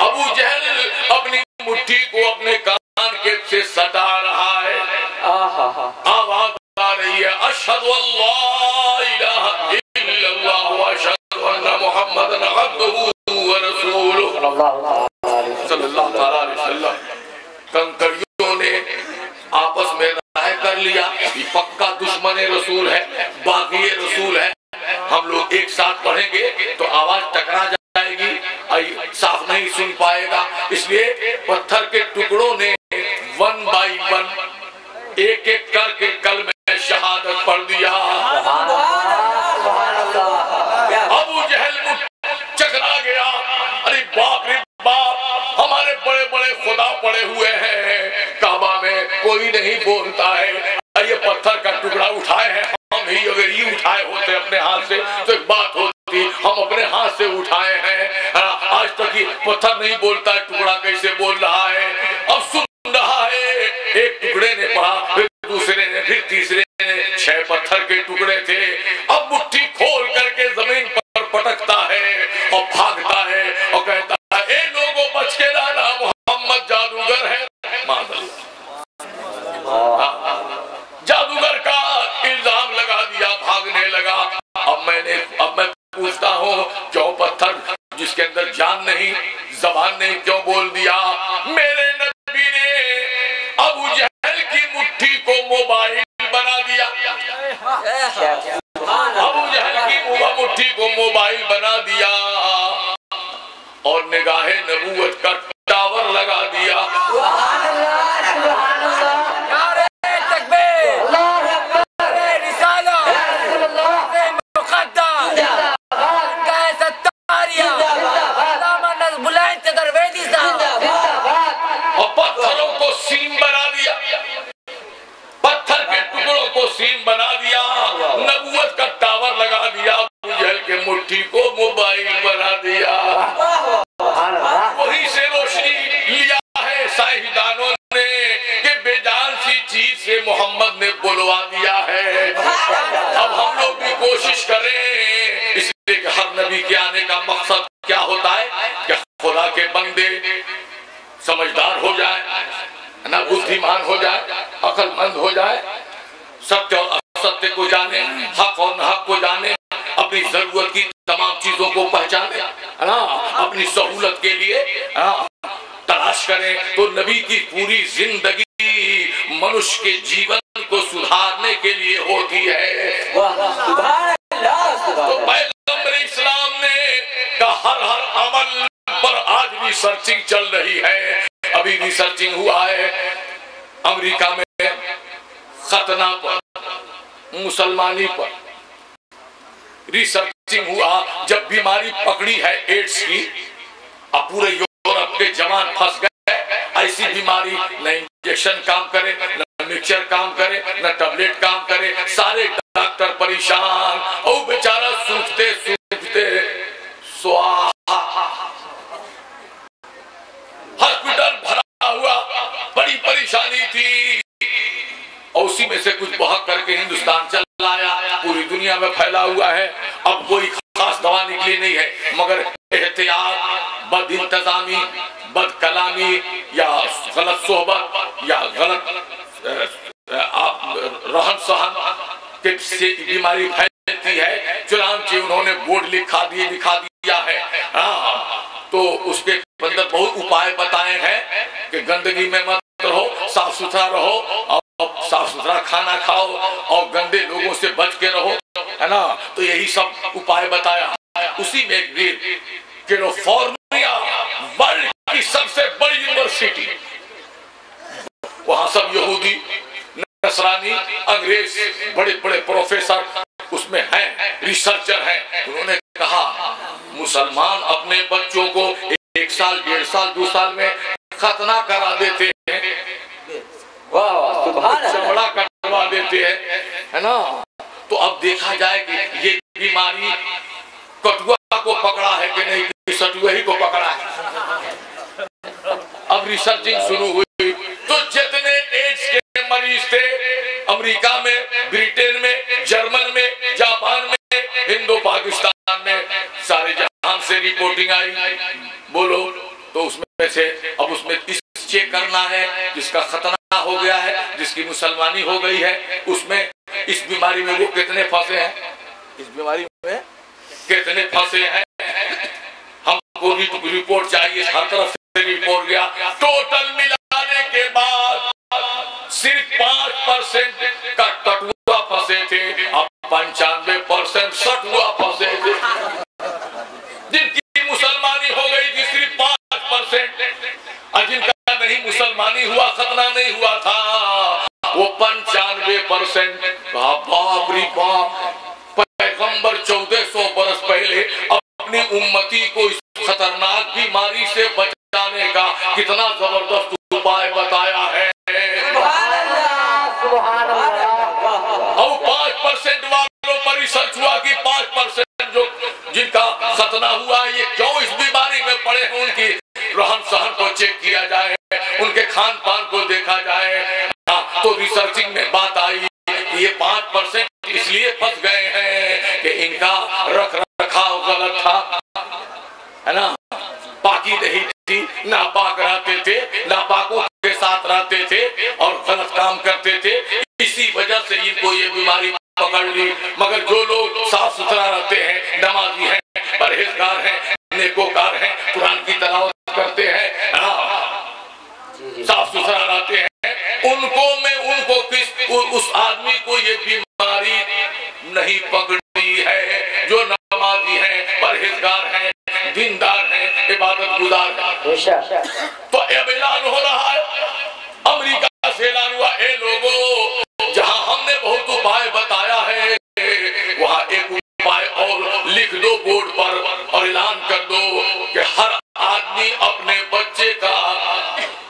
अबू जहल अपनी मुट्ठी को अपने कान के से सटा रहा है, आवाज आ रही है, अशहदु अल्ला इलाहा इल्लल्लाह व अशहदु अन्ना मुहम्मदन अब्दुहु व रसूलुहु सल्लल्लाहु अलैहि वसल्लम। कंकरियों ने आपस में राय कर लिया कि पक्का दुश्मन रसूल है, बागी रसूल है, हम लोग एक साथ पढ़ेंगे तो आवाज टकरा जाएगी, साफ नहीं सुन पाएगा। इसलिए पत्थर के टुकड़ों ने 1 बाय 1 एक एक करके कलमे शहादत पढ़ दिया। अबू जहल चकरा गया, अरे बाप रे बाप, हमारे बड़े बड़े खुदा पड़े हुए हैं काबा में, कोई नहीं बोलता है। ये पत्थर का टुकड़ा उठाए हैं हम ही, अगर ये उठाए होते अपने हाथ से तो एक बात होती, हम अपने हाथ से उठाए हैं। आज तक ये पत्थर नहीं बोलता है, टुकड़ा कैसे बोल रहा है? अब सुन रहा है, एक टुकड़े ने पढ़ा, फिर दूसरे ने, फिर तीसरे ने, 6 पत्थर के टुकड़े थे। अब मुट्ठी खोल करके जमीन पर पटकता है और भागता है और कहता है, ए लोगों बच के रहना, मोहम्मद जादूगर है। जादूगर का इल्जाम लगा दिया, भागने लगा। अब मैं पूछता हूँ, क्यों पत्थर जिसके अंदर जान नहीं, जबान नहीं, क्यों बोल दिया? मेरे नबी ने अबू जहल की मुट्ठी को मोबाइल बना दिया, अबू जहल की मुट्ठी को मोबाइल बना दिया और निगाहे नबूवत का टावर लगा दिया। पत्थरों को सीन बना दिया, पत्थर के टुकड़ों को सीन बना दिया, नबूवत का टावर लगा दिया, अबू जहल के मुट्ठी को मोबाइल बना दिया। वहीं से रोशनी लिया है साहिदानों ने कि बेजान सी चीज से मोहम्मद ने बुलवा दिया है। अब हम लोग भी कोशिश करें, इसलिए कि हर नबी के आने का मकसद क्या होता है कि खुदा के बंदे समझदार हो जाए, ना बुद्धिमान हो जाए, अक्लमंद हो जाए, सत्य और असत्य को जाने, हक और नाहक को जाने, अपनी जरूरत की तमाम चीजों को पहचाने, ना अपनी सहूलत के लिए तलाश करें। तो नबी की पूरी जिंदगी मनुष्य के जीवन को सुधारने के लिए होती है। तो पैगंबर इस्लाम ने का हर अमल पर आज रिसर्चिंग चल रही है। अभी रिसर्चिंग हुआ है अमेरिका में, खतना पर, मुसलमानी पर रिसर्चिंग हुआ। जब बीमारी पकड़ी है एड्स की, अब पूरे यूरोप के जवान फंस गए। ऐसी बीमारी न इंजेक्शन काम करे, न मिक्सचर काम करे, न टैबलेट काम करे, सारे डॉक्टर परेशान और बेचारा सूखते सूखते स्वाहा। हॉस्पिटल भरा हुआ, बड़ी परेशानी थी और उसी में से कुछ बहक करके हिंदुस्तान चल आया, पूरी दुनिया में फैला हुआ है। अब कोई खास दवा निकली नहीं है, मगर एहतियात, बद इंतजामी, बद कलामी या गलत सोहबत या गलत रहन सहन के से बीमारी फैलती है। चुनांचे उन्होंने बोर्ड दिखा दिया है। तो उसके अंदर बहुत उपाय बताए हैं कि गंदगी में मत रहो, साफ सुथरा रहो और साफ सुथरा खाना खाओ और गंदे लोगों से बच के रहो, है ना। तो यही सब उपाय बताया। उसी में एक कैलिफोर्निया वर्ल्ड की सबसे बड़ी यूनिवर्सिटी, वहां सब यहूदी, नसरानी, अंग्रेज, बड़े बड़े प्रोफेसर उसमें हैं, रिसर्चर हैं। उन्होंने कहा मुसलमान अपने बच्चों को 1 साल, 1.5 साल, 2 साल में खतना करा देते हैं, चमड़ा कटवा देते हैं, है ना। तो अब देखा जाए कि ये बीमारी कटुआ को पकड़ा है कि नहीं, सटुआ ही को पकड़ा है। अब रिसर्चिंग शुरू हुई तो जितने एड्स के मरीज थे अमेरिका में, ब्रिटेन में, जर्मन में, जापान में, हिंदो पाकिस्तान में, सारे जहां से रिपोर्टिंग आई। बोलो तो उसमें से अब उसमें इस चेक करना है जिसका खतना हो गया है, जिसकी मुसलमानी हो गई है, उसमें इस बीमारी में वो कितने फंसे हैं, इस बीमारी में कितने फंसे हैं। हमको रिपोर्ट चाहिए, हर तरफ से रिपोर्ट गया। टोटल मिलाने के बाद सिर्फ 5% का कटुआ फंसे थे, अब 95% सटुआ फंसे थे। जिनकी मुसलमानी हो गई थी सिर्फ 5% और जिनका नहीं मुसलमानी हुआ, खतना नहीं हुआ था, वो 95%। बाप रे बाप, पैगंबर 1400 बरस पहले अपनी उम्मती को इस खतरनाक बीमारी से बचाने का कितना जबरदस्त उपाय बताया है। और 5% वालों पर रिसर्च हुआ कि 5% जो जिनका खतना हुआ ये क्यों इस बीमारी में पड़े हैं, उनकी रहन सहन को चेक किया जाए, उनके खान पान को देखा जाए। तो रिसर्चिंग में बात आई ये 5% इसलिए फंस गए हैं कि इनका रख रखाव गलत था, है ना। पाकी नहीं थी, नापाक रहते थे, नापाकों के साथ रहते थे और गलत काम करते थे, इसी वजह से इनको ये बीमारी पकड़ ली। मगर जो लोग साफ सुथरा रहते हैं, नमाजी हैं, परहेजगार हैं, नेकोकार हैं, कुरान की तिलावत करते हैं, साफ सुथरा रहते हैं, उनको उस आदमी को ये बीमारी नहीं पकड़ी है। जो नमाजी हैं, परहेजगार हैं, दीनदार हैं, इबादत गुजार हैं। तो ऐलान हो रहा है, अमेरिका से ऐलान हुआ, ए लोगों, जहां हमने बहुत उपाय बताया है वहां एक उपाय और लिख दो बोर्ड पर और ऐलान कर दो कि हर आदमी अपने बच्चे का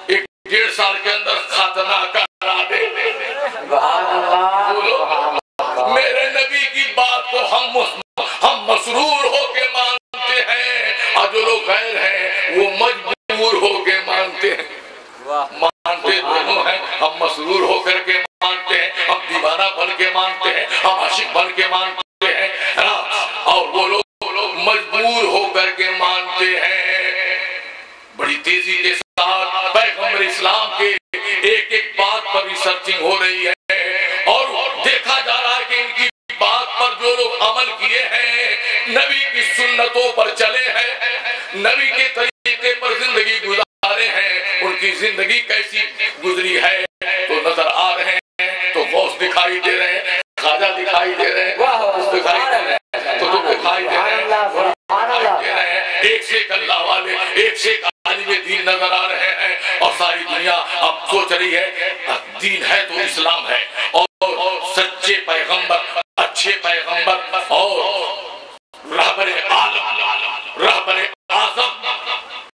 1.5 साल के अंदर खतना करा दे। मेरे नबी की बात को हम मसरूर होके मानते हैं और जो लोग गैर हैं वो मजबूर होके मानते हैं। मानते दोनों हैं, हम मसरूर होकर के मानते हैं, हम दीवाना बन के मानते हैं, हम आशिक बन के मानते हैं, और वो लोग मजबूर होकर के मानते हैं। बड़ी तेजी के साथ पैगंबर इस्लाम के एक एक बात पर रिसर्चिंग हो रही है और देखा जा रहा है कि इनकी बात पर जो लोग अमल किए हैं, नबी की सुन्नतों पर चले हैं, नबी के तरीके पर जिंदगी गुजारे हैं, उनकी जिंदगी कैसी गुजरी है तो नजर आ रहे हैं। तो गौस दिखाई दे रहे हैं, खाजा दिखाई दे रहे हैं, दिखाई दे रहे हैं, तो तुम दिखाई दे रहे हैं, एक से एक अल्लाह वाले, एक से एक आलिम दीन नजर आ रहे हैं। और सारी दुनिया अब सोच रही है दीन है तो इस्लाम है और सच्चे पैगंबर, अच्छे पैगंबर और रहबर आलम, रहबर आज़म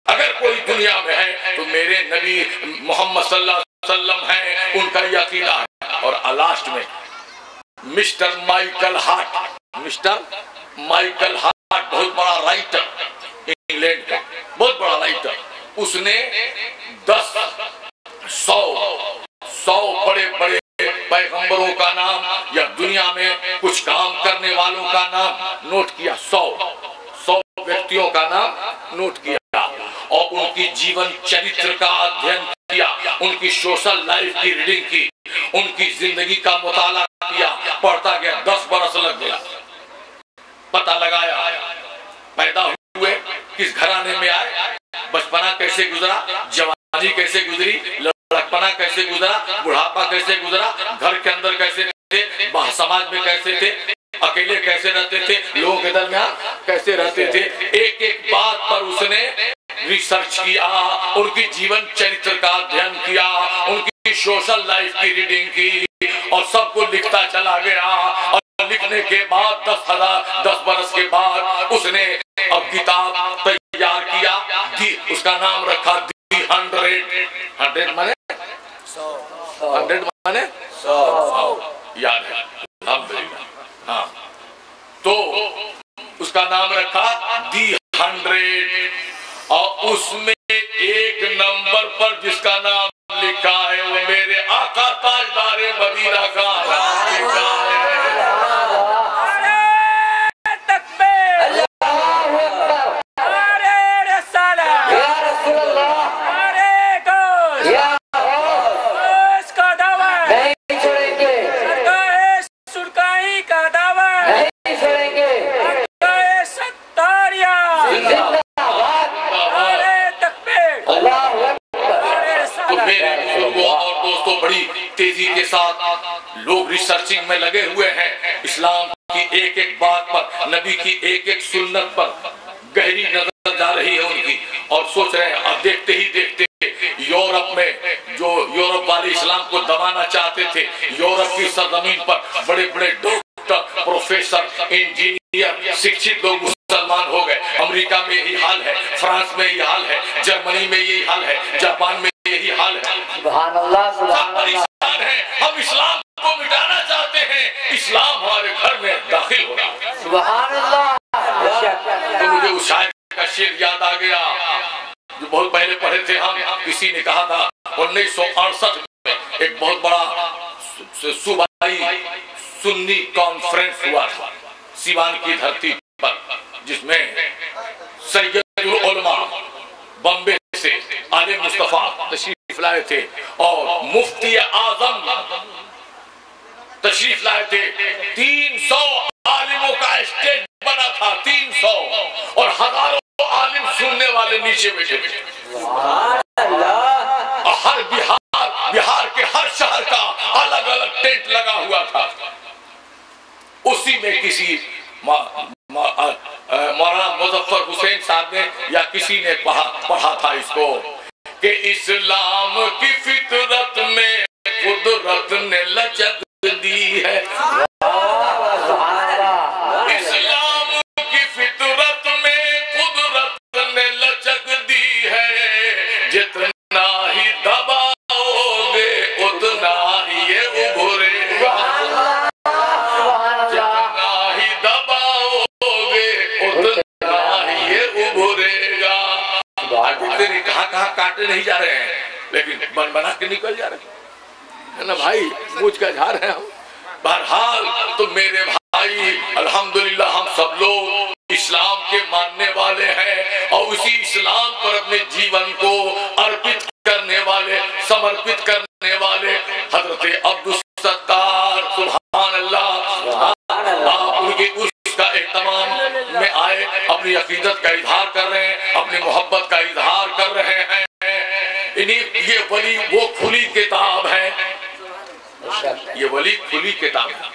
अगर कोई दुनिया में है तो मेरे नबी मोहम्मद सल्लल्लाहु अलैहि वसल्लम है, उनका ये अकीदा है। और लास्ट में मिस्टर माइकल हार्ट बहुत बड़ा राइटर, इंग्लैंड का बहुत बड़ा राइटर, उसने 100 बड़े बड़े पैगंबरों का नाम या दुनिया में कुछ काम करने वालों का नाम नोट किया। 100 व्यक्तियों का नाम नोट किया और उनकी जीवन चरित्र का अध्ययन किया, उनकी सोशल लाइफ की रीडिंग की, उनकी जिंदगी का मुताला किया, पढ़ता गया। 10 बरस लग गया, पता लगाया, पैदा हुए, किस घराने में आए, बचपना कैसे गुजरा, जवानी कैसे गुजरी, लड़कपना कैसे गुजरा, बुढ़ापा कैसे गुजरा, घर के अंदर कैसे थे, समाज में कैसे थे, अकेले कैसे रहते थे, लोगों के दरमियान कैसे रहते थे। एक एक बात पर उसने रिसर्च किया, उनकी जीवन चरित्र का अध्ययन किया, उनकी सोशल लाइफ की रीडिंग की और सबको लिखता चला गया। और लिखने के बाद 10 बरस के बाद उसने अब किताब तैयार किया, उसका नाम रखा दी 100 माने 100 माने 100 याद है, हाँ। तो उसका नाम रखा दी 100 और उसमें एक नंबर पर जिसका नाम लिखा है वो मेरे आका ताजदारे मदीना का लिखा है। तेजी के साथ लोग रिसर्चिंग में लगे हुए हैं, इस्लाम की एक एक बात पर, नबी की एक एक सुन्नत पर गहरी नजर जा रही है उनकी, और सोच रहे हैं। अब देखते ही देखते यूरोप में जो यूरोप वाले इस्लाम को दबाना चाहते थे, यूरोप की सरजमीन पर बड़े बड़े डॉक्टर, प्रोफेसर, इंजीनियर, शिक्षित लोग मुसलमान हो गए। अमेरिका में यही हाल है, फ्रांस में यही हाल है, जर्मनी में यही हाल है, जापान में यही हाल है। सुभान अल्लाह, सुभान अल्लाह। हम इस्लाम को मिटाना चाहते हैं, इस्लाम हमारे घर में दाखिल हो रहा। सुभान अल्लाह। तो मुझे उस शायर का शेर याद आ गया जो बहुत पहले पढ़े थे हम। किसी ने कहा था 1968 में एक बहुत बड़ा सूबाई सुन्नी कॉन्फ्रेंस हुआ था सीवान की धरती पर, जिसमें सैयदुल उलमा बॉम्बे से आले मुस्तफा तशरीफ लाए थे और मुफ्ती आजम तशरीफ लाए थे। 300 आलिमों का स्टेज बना था, 300, और हजारों आलिम सुनने वाले नीचे बैठे थे। हर बिहार के हर शहर का अलग अलग टेंट लगा हुआ था। उसी में किसी मौलाना मुजफ्फर हुसैन साहब ने या किसी ने पढ़ा था इसको कि इस्लाम की फितरत में कुदरत ने लचक दी है। इस्लाम की फितरत में कुदरत ने लचक दी है, जितना ही दबाओगे उतना ही ये उभरेगा, जितना ही दबाओगे उतना ही ये उभरेगा। तेरी कहाँ काटे नहीं जा रहे हैं, लेकिन बन बना के निकल जा रहे है ना भाई, मुझ का झाड़ है हम। बहरहाल तो मेरे भाई अल्हम्दुलिल्लाह हम सब लोग इस्लाम के मानने वाले हैं और उसी इस्लाम पर अपने जीवन को अर्पित करने वाले, समर्पित करने वाले हजरत अब्दुल सत्तार सुभान अल्लाह, उनके उसका एहतमाम में आए, अपनी अकीदत का इजहार कर रहे हैं, अपनी मोहब्बत का इजहार कर रहे हैं। इन्हीं ये वली वो खुली किताब है, ये वली खुली किताब है।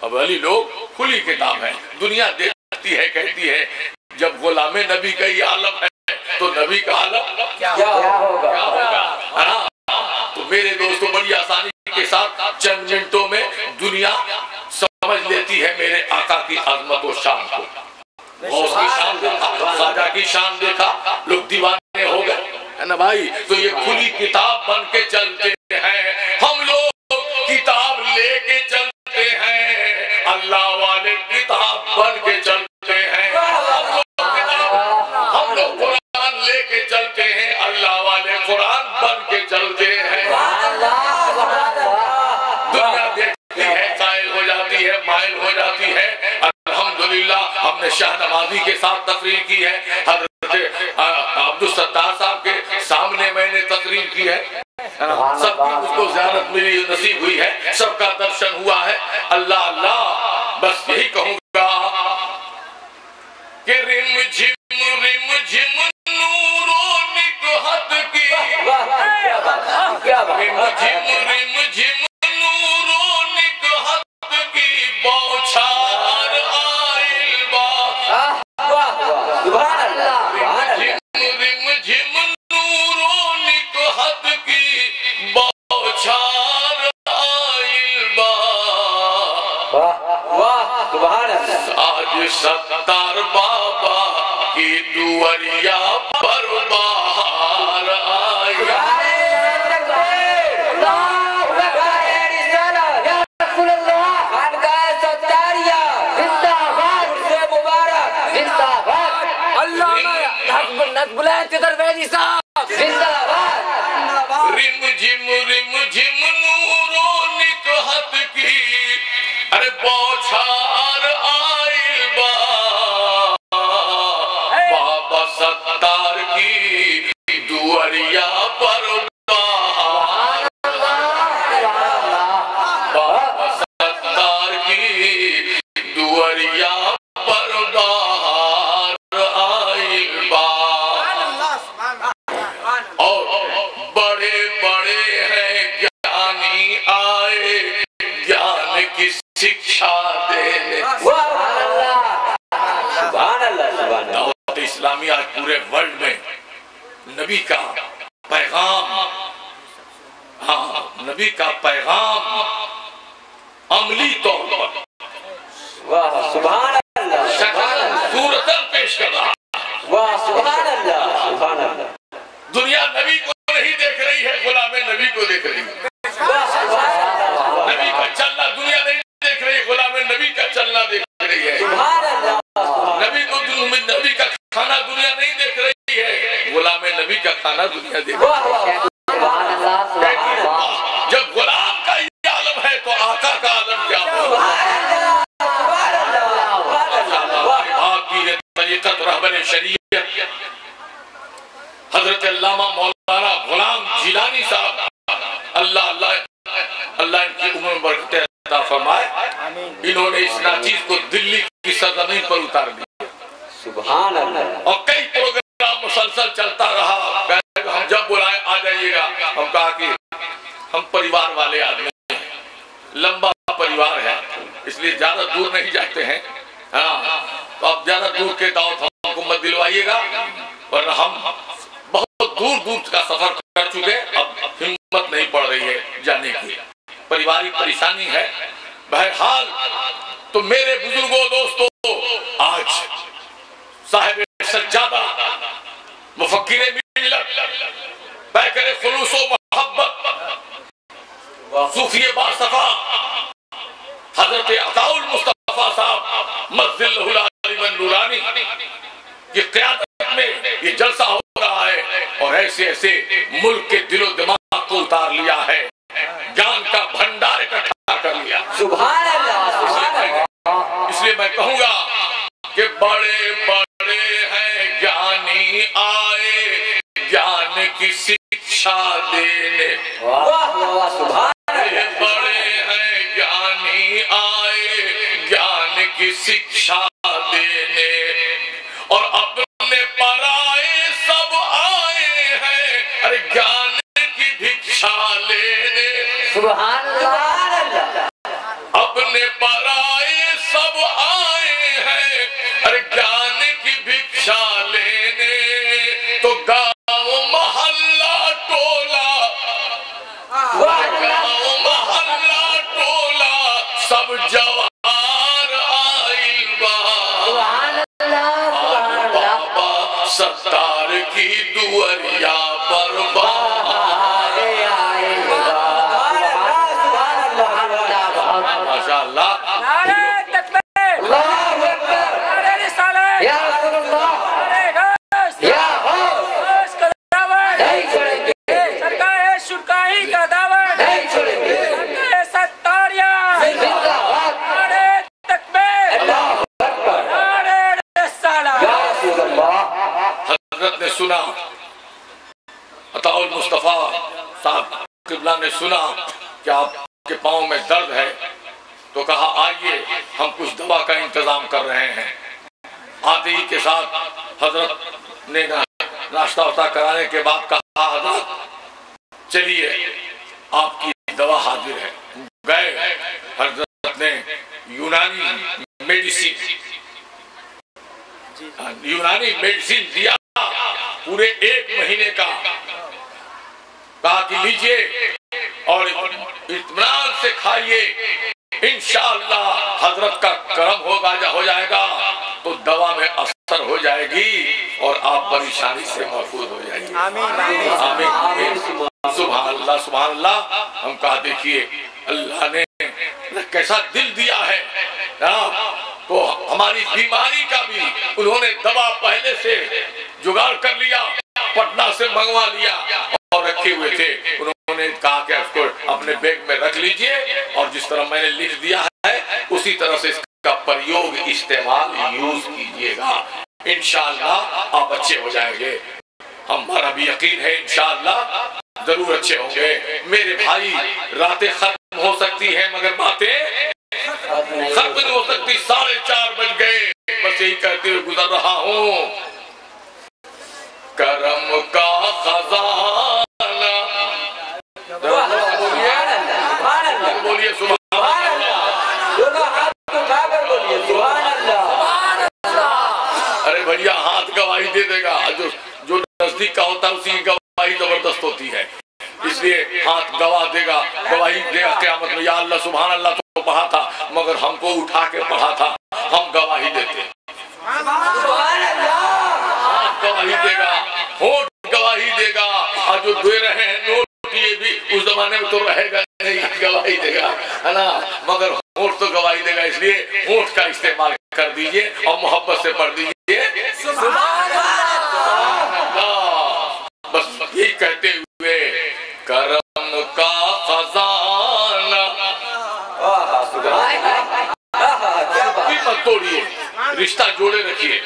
अब वली लोग खुली किताब है, दुनिया देखती है, कहती है जब गुलामे नबी का ही आलम है तो नबी का आलम क्या होगा, है ना। तो मेरे दोस्तों बड़ी आसानी के साथ चंद मिनटों में दुनिया समझ लेती है मेरे आका की अजमत और शान को। उसकी शान देखा, ख्वाजा की शान देखा, लोग दीवाने हो गए, है ना भाई। तो ये खुली किताब बन के चलते हासिल की है। हज़रत अब्दुल सत्तार साहब के सामने मैंने तकरीर की है, सबकी मुझको ज़ियारत मिली, नसीब हुई है, सबका दर्शन हुआ है। अल्लाह अल्लाह, बस यही कहूँगा कि रिम झिम नूरो निकहत की, रिम झिम नूरो निकहत की बौछार आइल बा। रिम झिम नूरो निकहत की बौछार आइल बा। आज सत्तार बाबा की दुआरिया पर बाहर आया। रिम झिम नूरो निकहत की, अरे बौछार आइल बा। बाबा सत्तार की दुआरिया पर बाहर, बाबा सत्तार की दुआरिया पर बाहर आइल बा। और बड़े बड़े हैं ज्ञानी आए ज्ञान की शिक्षा देने। दावत इस्लामी आज पूरे वर्ल्ड में नबी का पैगाम, हाँ नबी का पैगाम अमली तौर पर सूरतन पेश कर रहा। दुनिया नबी को नहीं देख रही है, गुलामे नबी को देख रही है। नबी का चलना दुनिया नहीं देख रही है, गुलामे नबी का चलना देख रही है। नबी को, नबी का खाना दुनिया नहीं देख रही है, गुलामे नबी का खाना दुनिया देख रही है। जब गुलाम का ये आलम है तो आका का आलम क्या होगा? आपकी तरीक़त रहबर शरीयत हजरत अल्लामा मौलाना गुलाम जिलानी साहब, अल्लाह अल्लाह अल्लाह इनकी उम्र में बरकत अता फरमाए। इन्होंने इस नाचीज को दिल्ली की सरजमीन पर उतार दिया। सुभान अल्लाह। और कई प्रोग्राम मुसलसल चलता रहा। हम जब बुलाए आ जाइएगा, हम कहा कि हम परिवार वाले आदमी हैं, लंबा परिवार है, इसलिए ज्यादा दूर नहीं जाते हैं। हाँ, तो आप ज्यादा दूर के दावत हमको मत दिलवाइएगा, और हम बहुत दूर दूर का सफर कर चुके, अब हिम्मत नहीं पड़ रही है जाने की, पारिवारिक परेशानी है। बहरहाल तो मेरे बुजुर्गों दोस्तों, आज साहिब सज्जादा मुफक्किरे मिल्लत बैकरे खुलूस व मोहब्बत सूफी बासफा हजरत अताउल मुस्तफा साहब मज़्ज़िलहुल आलिम नूरानी की क़यादत में ये जलसा हो रहा है, और ऐसे ऐसे मुल्क के दिलो दिमाग को उतार लिया है, ज्ञान का भंडार इकट्ठा कर लिया। सुभान अल्लाह। इसलिए मैं कहूँगा कि बड़े बड़े हैं ज्ञानी आए ज्ञान की शिक्षा देने। बड़े हैं ज्ञानी आए ज्ञान की शिक्षा देने, और अपने पराए सब आए हैं अरे ज्ञान की भिक्षा लेने। सुभान अल्लाह। अपने पराए सब आए हैं अरे ज्ञान की भिक्षा लेने, तो गाँव मोहल्ला टोला, गाँव मोहल्ला टोला सब जवार आइल बा। बाबा सत्तार की दुआरिया पर बाहर आइल बा। माशाअल्लाह। ने सुना कि आपके पाँव में दर्द है तो कहा आइए हम कुछ दवा का इंतजाम कर रहे हैं। आते ही के साथ हजरत ने नाश्ता वास्ता कराने के बाद कहा हजरत चलिए आपकी दवा हाजिर है। गए, हजरत ने यूनानी मेडिसिन दिया, पूरे 1 महीने का। कहा कि लीजिए और इत्मीनान से खाइए, इंशाअल्लाह हजरत का करम हो जाएगा तो दवा में असर हो जाएगी और आप परेशानी से महफूज हो जाएंगे। आमीन आमीन। सुभान अल्लाह सुभान अल्लाह। हम कहा देखिए अल्लाह ने कैसा दिल दिया है तो हमारी बीमारी का भी उन्होंने दवा पहले से जुगाड़ कर लिया, पटना से मंगवा लिया और रखे हुए थे। उन्होंने कहा कि उसको अपने बैग में रख लीजिए और जिस तरह मैंने लिख दिया है उसी तरह से इसका प्रयोग इस्तेमाल यूज कीजिएगा, इंशाअल्लाह आप अच्छे हो जाएंगे। हमारा भी यकीन है इंशाअल्लाह जरूर अच्छे होंगे। मेरे भाई रातें खत्म हो सकती है मगर बातें खत्म नहीं हो सकती। 4:30 बज गए, बस यही कहते हुए गुजर रहा हूँ। करम का खजाना बोलिए सुभान अल्लाह। अरे भैया हाथ गवाही दे देगा, जो नजदीक का होता है उसी की गवाही जबरदस्त होती है, इसलिए हाथ गवाह देगा, गवाही देगा क़यामत में। या अल्लाह सुभान अल्लाह तो पढ़ा था मगर हमको उठा के पढ़ा था, हम गवाही देते। हाथ गवाही देगा, होठ गवाही देगा, और जो दे रहे हैं नोट ये भी उस जमाने में तो रहेगा नहीं, गवाही देगा है ना, मगर होठ तो गवाही देगा। इसलिए होठ का इस्तेमाल कर दीजिए और मोहब्बत से पढ़ दीजिए सुभान अल्लाह। बस यही कहते हुए करम का खजाना मत तोड़िए, रिश्ता जोड़े रखिए।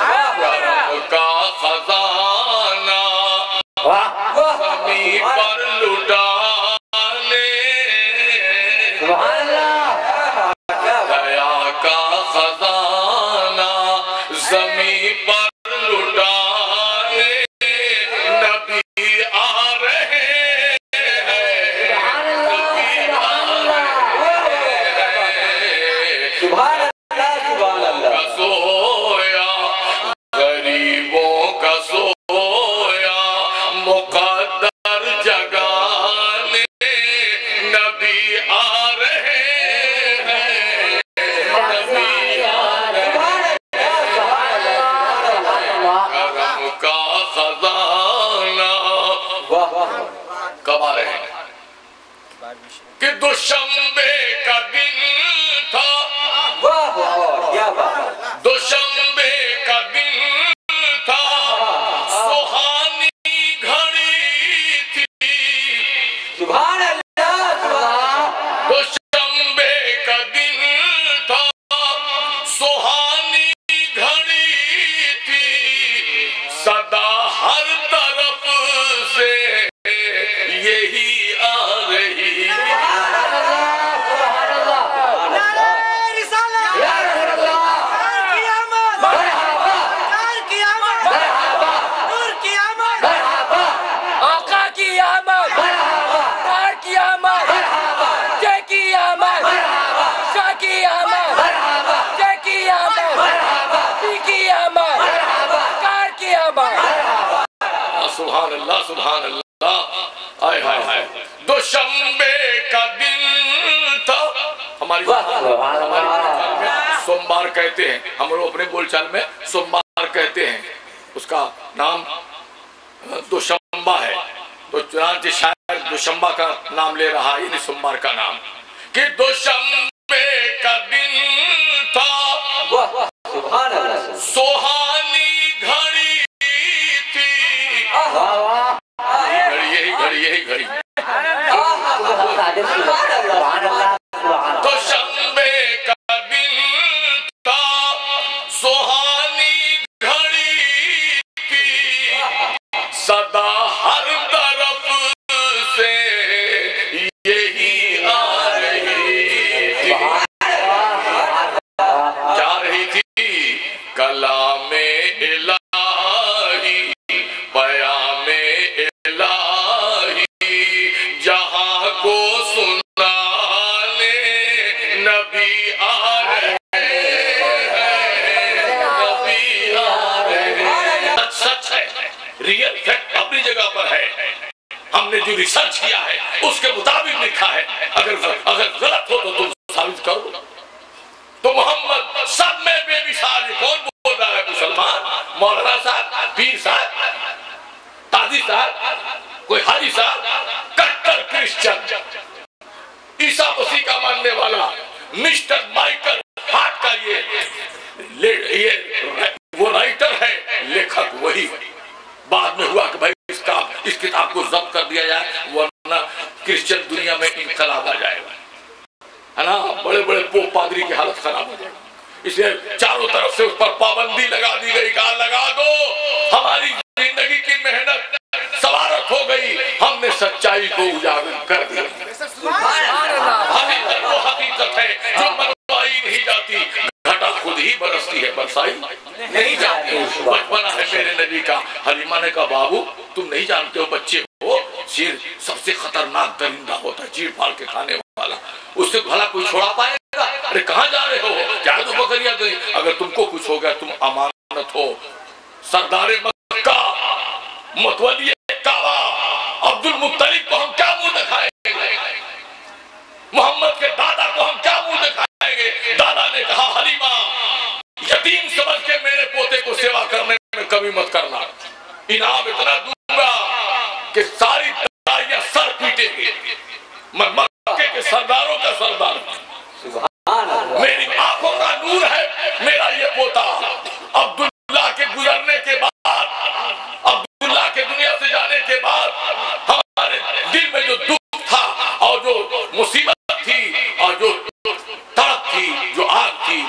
करम का खजाना ज़मीं पर लुटाने, दया का खजाना ज़मीं पर लुटाने, नबी आ रहे हैं, नबी आ रहे हैं। सुभान अल्लाह। सोया गरीबों का सोया मुकद्दर जगाने, नबी आ रहे हैं, नबी आ रहे हैं। करम का खजाना कब आ रहे हैं कि दुशंबे का दिन था, दुशंबे का दिन था, सुहानी घड़ी थी। सुभान अल्लाह। दुशंबे का दिन था, सुहानी घड़ी थी, सदा हर तरफ से यही आ रही। सुभान अल्लाह सुभान अल्लाह। आय हाय हाय। दुशंबे का दिन था, हमारी सोमवार कहते हैं, हम लोग अपने बोलचाल में सोमवार कहते हैं, उसका नाम दुशंबा है। तो चुनांचे शायद दुशंबा का नाम ले रहा है, सोमवार का नाम, कि दुशंबे का दिन था, सुहानी घड़ी थी। यही घड़ी यही घड़ी दुशंबे का दिन था, सुहानी घड़ी थी, सदा हर तरफ से हमने जो रिसर्च किया है उसके मुताबिक लिखा है। अगर गलत हो तो तुम साबित करो। तो मोहम्मद सब में बेमिसाल। कौन बोल रहा है? मुसलमान, मौलाना साहब, पीर साहब, ताजी साहब, कोई हाजी साहब, कट्टर क्रिश्चियन, ईसा मसीह का मानने वाला मिस्टर माइकल हार्ट का ये वो राइटर है, लेखक वही। बाद में हुआ कि भाई इस किताब को जब्त कर दिया जाए, वरना क्रिश्चियन दुनिया में इनकलाब आ जाएगा, है ना। बड़े बड़े पोप पादरी की हालत खराब हो जाएगी। इसलिए चारों तरफ से उस पर पाबंदी लगा दी गई। कहा लगा दो, हमारी जिंदगी की मेहनत सवारत हो गई, हमने सच्चाई को उजागर कर दिया। हकीकत वो हकीकत है जो मनवाई नहीं जाती, घटा खुद ही बरसती है, बरसाई नहीं जाती। बचपना है मेरे नबी का। हलीमा ने कहा बाबू तुम नहीं जानते हो, बच्चे हो, शेर सबसे खतरनाक दरिंदा होता है, चीड़ फाड़ के खाने वाला, उससे भला कोई छोड़ा पाएगा? अरे कहाँ जा रहे हो? क्या तो बकरियां गई। अगर तुमको कुछ हो गया, तुम अमानत हो। सरदारे मक्का, मतवली काबा, अब्दुल मुत्तलिब को हम क्या मुंह दिखाएंगे? मोहम्मद के दादा को हम क्या मुंह दिखाएंगे? दादा ने कहा हलीमा यतीम समझ के मेरे पोते को सेवा करने में कभी मत करना, इनाम इतना दूंगा कि सारी दाइयां सर पीटेंगे। मैं मक्के के सरदारों का सरदार, मेरी आंखों का नूर है मेरा ये पोता। अब्दुल्ला के गुजरने के बाद, अब्दुल्ला के दुनिया से जाने के बाद हमारे दिल में जो दुख था और जो मुसीबत थी और जो तड़प थी, जो आग थी,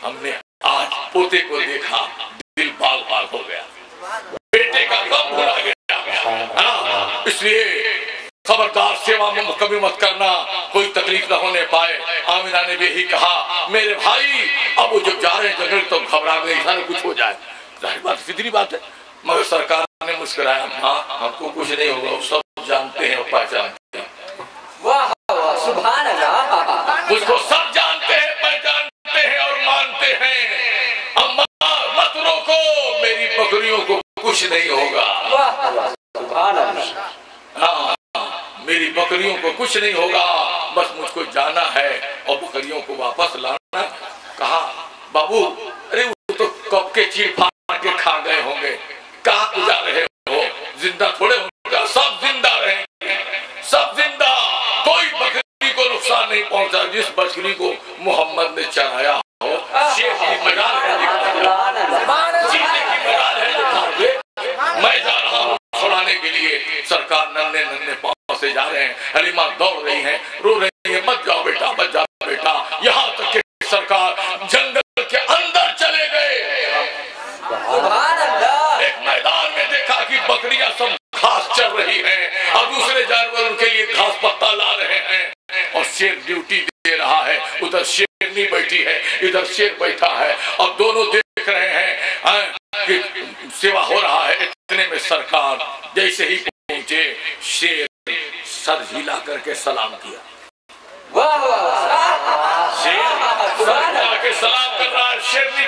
हमने आज पोते को देखा, दिल बाग बाग हो गया, बेटे का गम भुला गया। इसलिए खबरदार सेवा में कभी मत करना, कोई तकलीफ न होने पाए। आमिना ने भी यही कहा मेरे भाई, अब वो जब जा रहे हैं जंगल तो घबरा गए, सारे कुछ हो जाए, जाहिर बात फितरी बात है। मगर सरकार ने मुस्कुराया, हाँ हमको कुछ नहीं होगा, वो सब जानते हैं और पहचानते हैं। वाह वाह सुभान अल्लाह। उसको सब जानते हैं, पहचानते हैं और मानते हैं। अम्मा मत रोको, मेरी बकरियों को कुछ नहीं होगा। वाह वाह सुभान अल्लाह। हाँ मेरी बकरियों को कुछ नहीं होगा, बस मुझको जाना है और बकरियों को वापस लाना। कहा बाबू अरे वो तो कब के चीड़ फाड़ के खा गए होंगे, कहाँ गुजार रहे हो? जिंदा थोड़े होगा, सब जिंदा रहेंगे, सब जिंदा। कोई बकरी को नुकसान नहीं पहुंचा जिस बकरी को मोहम्मद ने चढ़ाया हो। शेर की मजाल है, जीने की मजाल है। मैं जा रहा हूँ छुड़ाने के लिए, सरकार नन्हे नन्हे पांव से जा रहे हैं। हलीमा दौड़ रही है, रो रही है, मत जाओ बेटा, मत जाओ बेटा। यहाँ तक कि सरकार जंगल के अंदर चले गए। एक मैदान में देखा कि बकरियां सब घास चल रही हैं और दूसरे जानवर उनके लिए घास पत्ता ला रहे हैं और शेर ड्यूटी दे रहा है। उधर शेरनी बैठी है, इधर शेर बैठा है और दोनों देख रहे हैं कि सेवा हो रहा है। इतने में सरकार जैसे ही पहुंचे, शेर सर हिला करके सलाम किया। वाह वाह। शेर सर हिला के सलाम कर रहा है, शेरनी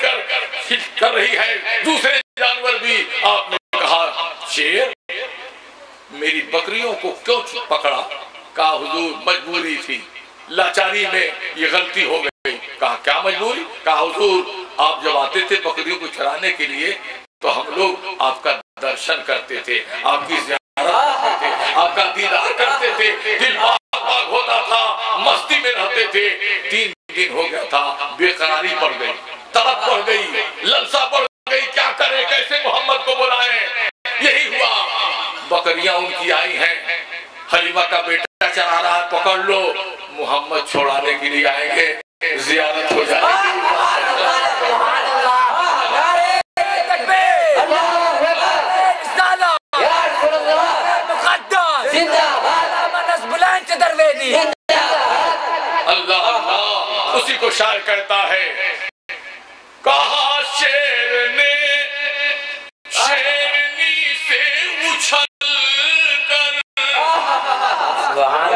कर रही है, दूसरे जानवर भी। आपने कहा शेर मेरी बकरियों को क्यों पकड़ा? कहा हुजूर मजबूरी थी, लाचारी में ये गलती हो गई। कहा क्या मजबूरी? कहा हुजूर आप जब आते थे बकरियों को चराने के लिए तो हम लोग आपका दर्शन करते थे, आपकी ज़ियारत करते थे, आपका दीदार करते थे, दिल बाग बाग होता था, मस्ती में रहते थे। 3 दिन हो गया था, बेकरारी बढ़ गई, तड़प बढ़ गई, ललसा बढ़ गई, क्या करें, कैसे मोहम्मद को बुलाएं? यही हुआ, बकरियां उनकी आई हैं, हलीमा का बेटा चला रहा है, पकड़ लो, मोहम्मद छोड़ाने के लिए आएंगे, ज़ियारत हो जाएगी। अल्लाह अल्लाह। उसी को शायर कहता है, कहा शेर ने शेरनी से उछल कर, कहा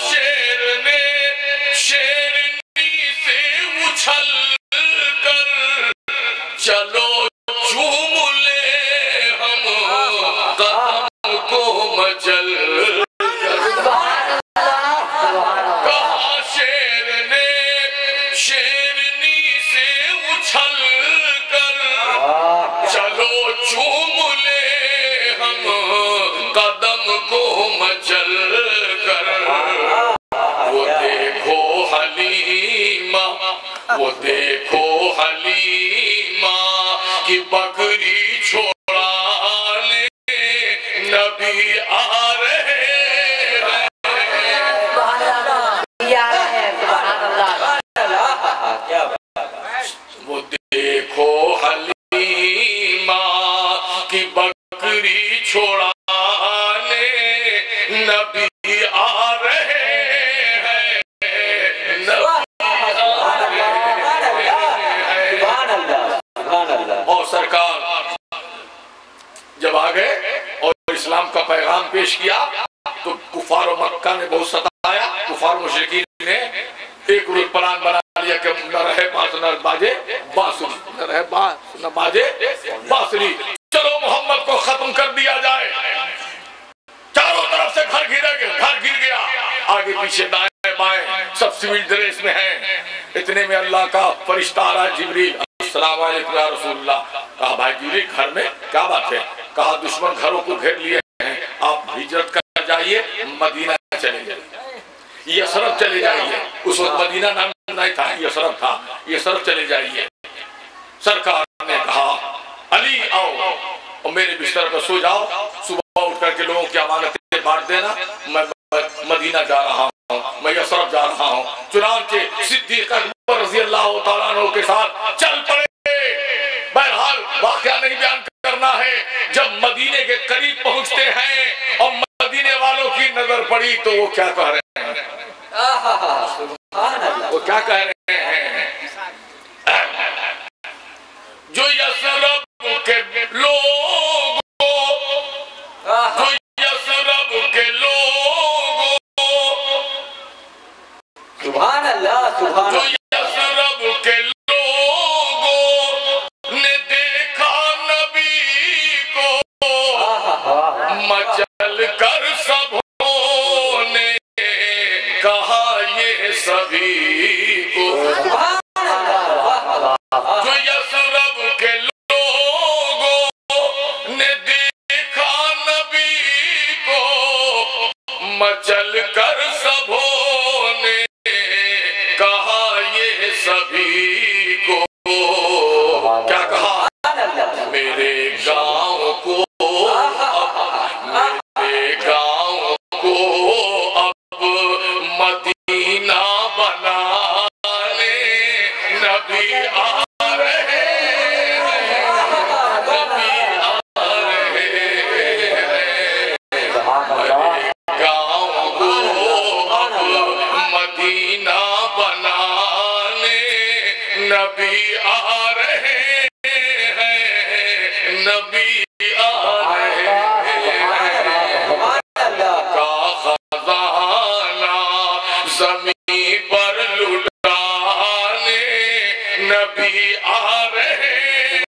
शेर ने शेरनी से उछल कर, चलो चूम ले हम चूम ले हम कदम को मचल कर। वो देखो हलीमा, वो देखो हलीमा कि बकरी छोड़ाने नबी आ रहे हैं। वो देखो हलीमा कि बकरी छोड़ाने नबी आ रहे हैं। और सरकार जब आ गए और इस्लाम का पैगाम पेश किया तो कुफार मक्का ने बहुत सताया। कुफार मुशरिकीन ने एक रुल प्लान बना लिया कि न रहे बांस न बाजे बांसुरी, न रहे बांस न बाजे बांसुरी। चलो मोहम्मद को खत्म कर दिया जाए। चारों तरफ से घर गिर गया, आगे पीछे दाएं बाएं सब सिविल ड्रेस में हैं। इतने में अल्लाह का फरिश्ता आ रहा जिब्रील, अस्सलाम वालेकुम या रसूलल्लाह। कहा भाई जिब्रील घर में क्या बात है? कहा दुश्मन घरों को घेर लिए हैं, आप हिजरत कर जाइए, मदीना चले जाइए, यसरफ चले जाइए। उस वक्त मदीना नाम नहीं था, यसरफ था। यसरफ चले जाइए। सरकार ने कहा अली आओ और मेरे बिस्तर पर सो जाओ, सुबह उठ करके लोगों की अमानतें बांट देना। मैं मदीना जा रहा हूँ, मैं यसरफ जा रहा हूँ। चुनांचे सिद्दीक अकबर रज़ी अल्लाह तआला अन्हु के साथ चल पड़े। बहरहाल वाक़या नहीं बयान करना है। जब मदीने के करीब पहुंचते हैं और मदीने वालों की नजर पड़ी तो वो क्या कह रहे हैं? वो क्या कह रहे हैं? जो यसरफ के लोगों, जो यसरफ के लोगों, सुभान अल्लाह, सुभान जो यसरफ के लोगों ने देखा नबी को, मचल कर सबों ने कहा ये सभी को। जो यसरफ के लोगों ने देखा नबी को, मचल कर सबों ने कहा ये सभी को। क्या कहा? मेरे गांव को, मेरे गांव को अब मदीना बनाने नबी आ रहे हैं, नबी आ रहे हैं। गांव को अब मदीना बनाने नबी आ रहे हैं, नबी आ रहे हैं। का खजाना ज़मीन पर लुटाने नबी आ रहे हैं,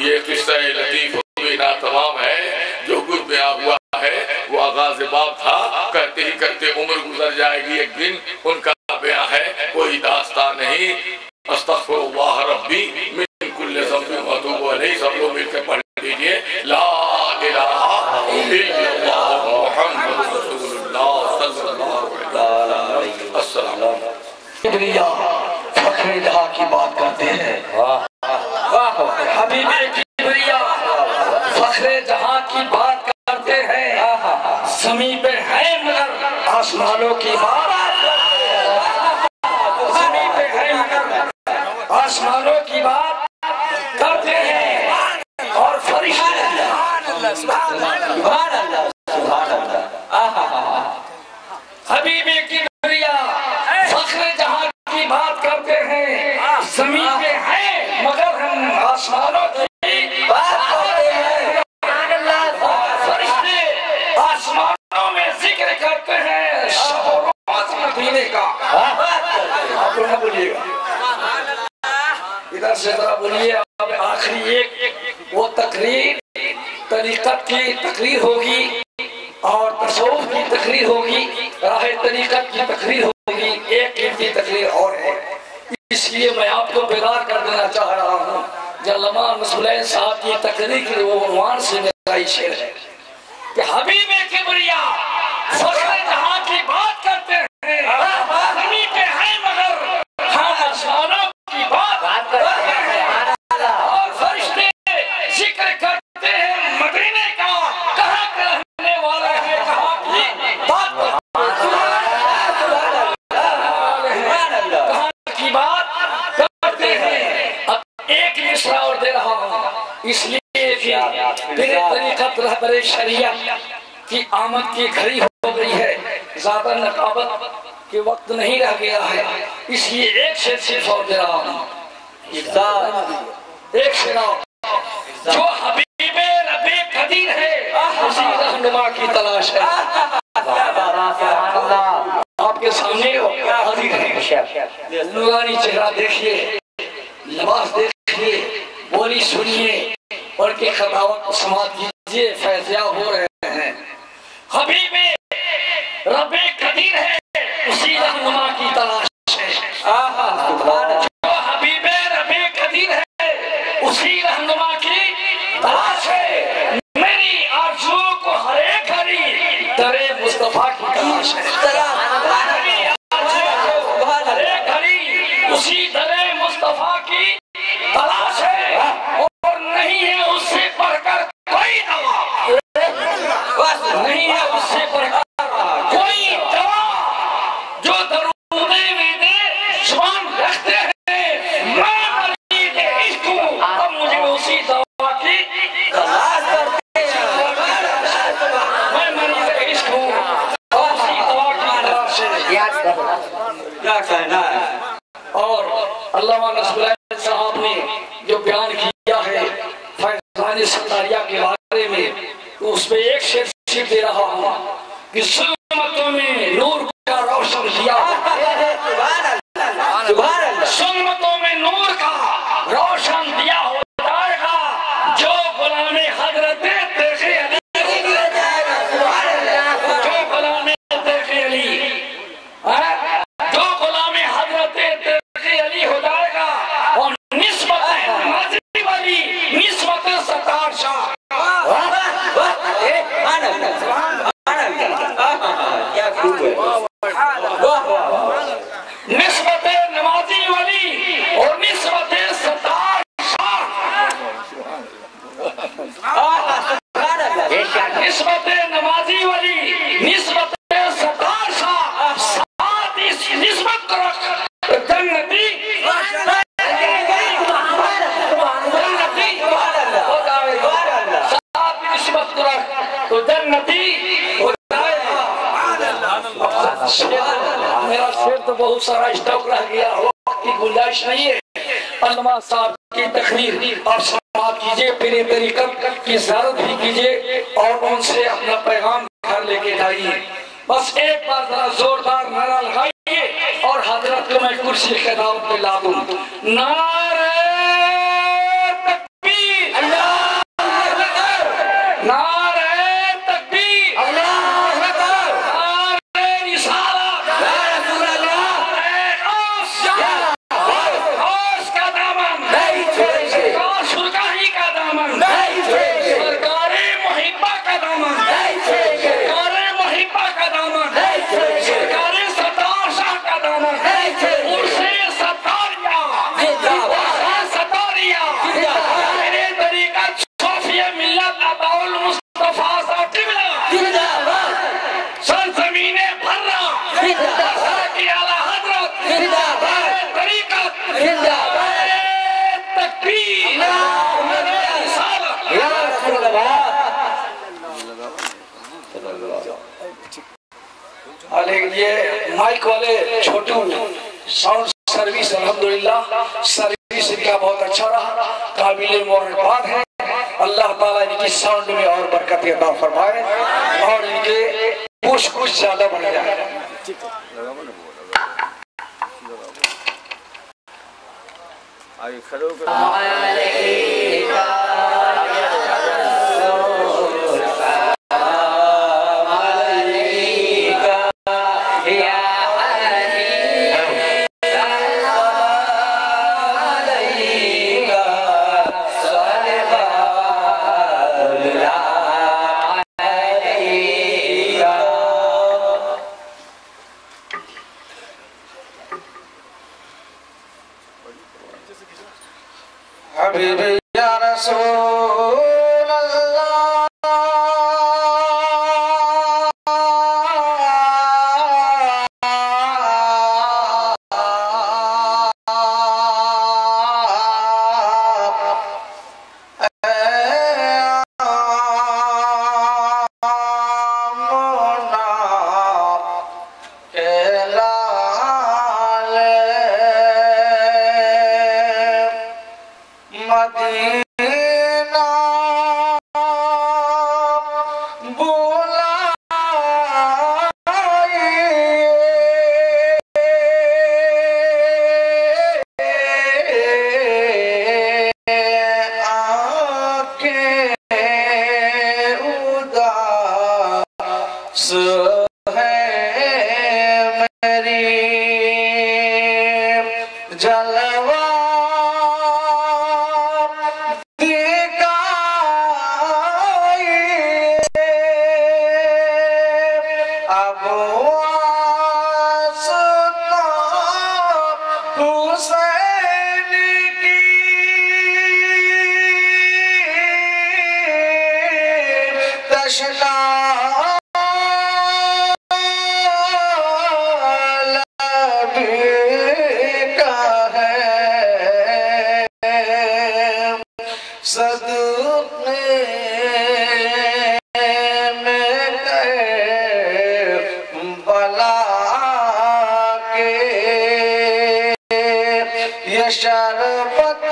ये किस्सा लतीफ बिना तमाम है। जो कुछ बयां हुआ है वो आगाज़ बाब था। कहते ही कहते उम्र गुजर जाएगी, एक दिन उनका बयां है, कोई दास्तान नहीं। अस्तग़फिरुल्लाह रब्बी मिन कुल्लि ज़ंबिन व अतूबु अलैहि। सब लोग मिलकर पढ़ लीजिए ला इलाहा इल्लल्लाह मुहम्मदुर रसूलुल्लाह सल्लल्लाहु अलैहि वसल्लम। किबरिया फख्रे जहां की बात करते हैं। हबीबे किबरिया फख्रे जहां की बात करते हैं। ज़मीन पे है मगर आसमानों की बात, ज़मीन पे है मगर आसमानों की बात करते हैं। और फरिश्ते हबीबे किबरिया फख्रे जहां की बात करते हैं। ज़मीन पे है मगर हम आसमानों की बात करते हैं। फरिश्ते आसमानों में जिक्र करते हैं मदीने का। आप लोग बोलिएगा, इधर से जरा बोलिए। अब आखिरी एक वो तकरीर तरीक़त की तकरीर होगी और तसव्वुफ़ की तकरीर होगी, राह तरीक़त की तकरीर होगी। एक कीमती तकरीर और है। इसलिए मैं आपको बेदार कर देना चाह रहा हूँ। अल्लामा मुस्लिम साहब की तकरीर के उन्वान से मेरा शेर है कि हबीब किबरिया फख्र जहां की बात करते हैं, ज़मीन पे हैं मगर हम आसमानों की बात करते हैं। और फरिश्ते जिक्र करते हैं मदीने का, कहाँ के रहने वाला है, कहाँ की बात करते हैं। अब एक मिसरा और दे रहा हूँ, इसलिए कि मेरे तरीक़त रहबरे शरीयत की आमद की घड़ी हो गई है, ज्यादा नकाबत के वक्त नहीं रह गया है, इसलिए एक शेर सिर्फ और दे रहा हूँ। एक शेर जो हबीबे रबे कदीर है उसी रहनुमा की तलाश है। आपके सामने हाजिर है, नूरानी चेहरा देखिए, लिबास देखिए, बोली सुनिए और के खतावत को समाप्त कीजिए, फैज़याब हो रहे हैं। हबीबे रबे कदीर है उसी रहनुमा की तलाश है। जो हबीबे रबे कदीर है उसी रहनुमा की तलाश है। मेरी आरज़ुओं को हर एक घड़ी दरे मुस्तफा की तलाश है। हर एक घड़ी उसी दरे मुस्तफा की तलाश है और नहीं है उससे बढ़कर कोई दवा, नहीं है उससे बढ़कर कोई दवा। जो दरूदे वेदे जुबान रखते हैं, मैं मरीद इश्क हूँ, अब मुझे उसी दवा की तलाश करते हैं। मैं मरीद इश्क हूँ, उसी दवा की तलाश है। क्या कहना है? और अल्लामा नस्रुल्लाह साहब ने जो बयान किया है फैज़ान सतारिया के बारे में, तो उसमें एक शेर सिर्फ दे रहा हूँ कि सुन्नतों में नूर का रोशन किया, सुन्नतों में नूर का रोशन दिया हो जाएगा जो गुलामे हज़रत देखे अली, जो गुलामे देखे अली, जो गुलामे हज़रत देखे अली हो जाएगा। और निस्बत नमाज़ी वाली निस्बत सत्तार शाह, निस्बत नमाज़ी वाली और निस्बत सत्तार शाह, निस्बत नमाज़ी वाली निस्बत सत्तार शाह, साथ इस निस्बत को रख जन्नती तो जन्नती हो जाएगा। मेरा शेर तो बहुत सारा स्टॉक रह गया, वक्त की गुंजाइश नहीं है। अल्लामा साहब की तकरीर आप समाप्त कीजिए, पीरे तरीक़त की ज़ियारत भी कीजिए और उनसे अपना पैगाम घर लेके जाइए। बस एक बार जरा जोरदार नारा लगाइए और हजरत को मैं कुर्सी के दावत पे ला दूं। नारे तकबीर, नारे तकबीर, नारे रिसालत, गौस का दामन, गौस सुरगाही का दामन, सरकारे मुहिब्बा का दामन, सरकारे मुहिब्बा का दामन, सरकारे सत्तार शाह का दामन, उर्से सत्तारिया, सत्तारिया, मेरे तरीका सोफिया मिल्लत अबाउल मुस्तफा साकिबला, सरजमीने भर्रा, की आला हजरत, तरीका, तकबीर, लेकिन ये माइक वाले छोटू साउंड सर्विस अल्हम्दुलिल्लाह सर्विस इनका बहुत अच्छा रहा, काबिल मुबारकबाद है। अल्लाह ताला इनकी साउंड में और बरकत अता फरमाए और इनके कुछ ज्यादा बढ़ जाए। रसूल अल्लाह शरबत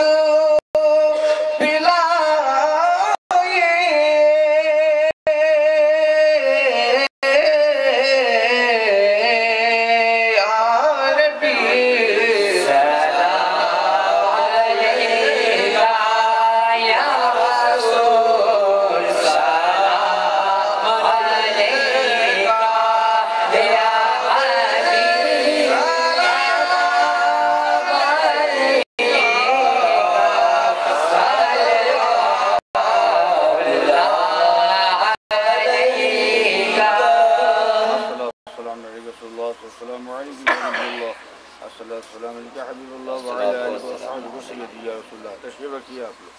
तशरीफ रखिए आप लोग,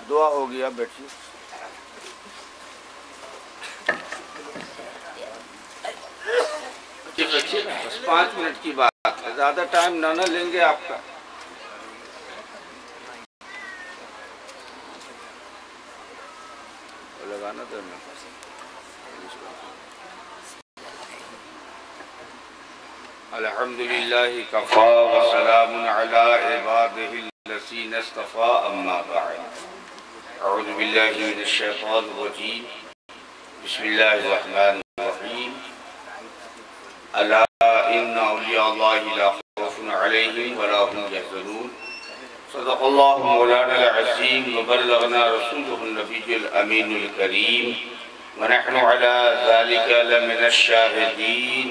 दुआ होगी। आप बैठिए। बस 5 मिनट की बात है, ज़्यादा टाइम ना लेंगे आपका। लगाना देना। अल्हम्दुलिल्लाहि कफ़ा व सलामुन अला इबादिहिल लज़ीना इस्तफ़ा अम्मा बअद। अऊज़ु बिल्लाहि मिनश शैतानिर रजीम। बिस्मिल्लाहिर रहमानिर रहीम। अला इन्ना औलिया अल्लाहि ला खौफुन अलैहिम व ला हुम यहज़नून। सदक़ल्लाहु मौलाना अज़ीम व बल्लगना रसूलुहुन नबियुल अमीनुल करीम व नहनु अला ज़ालिका लमिनश शाहिदीन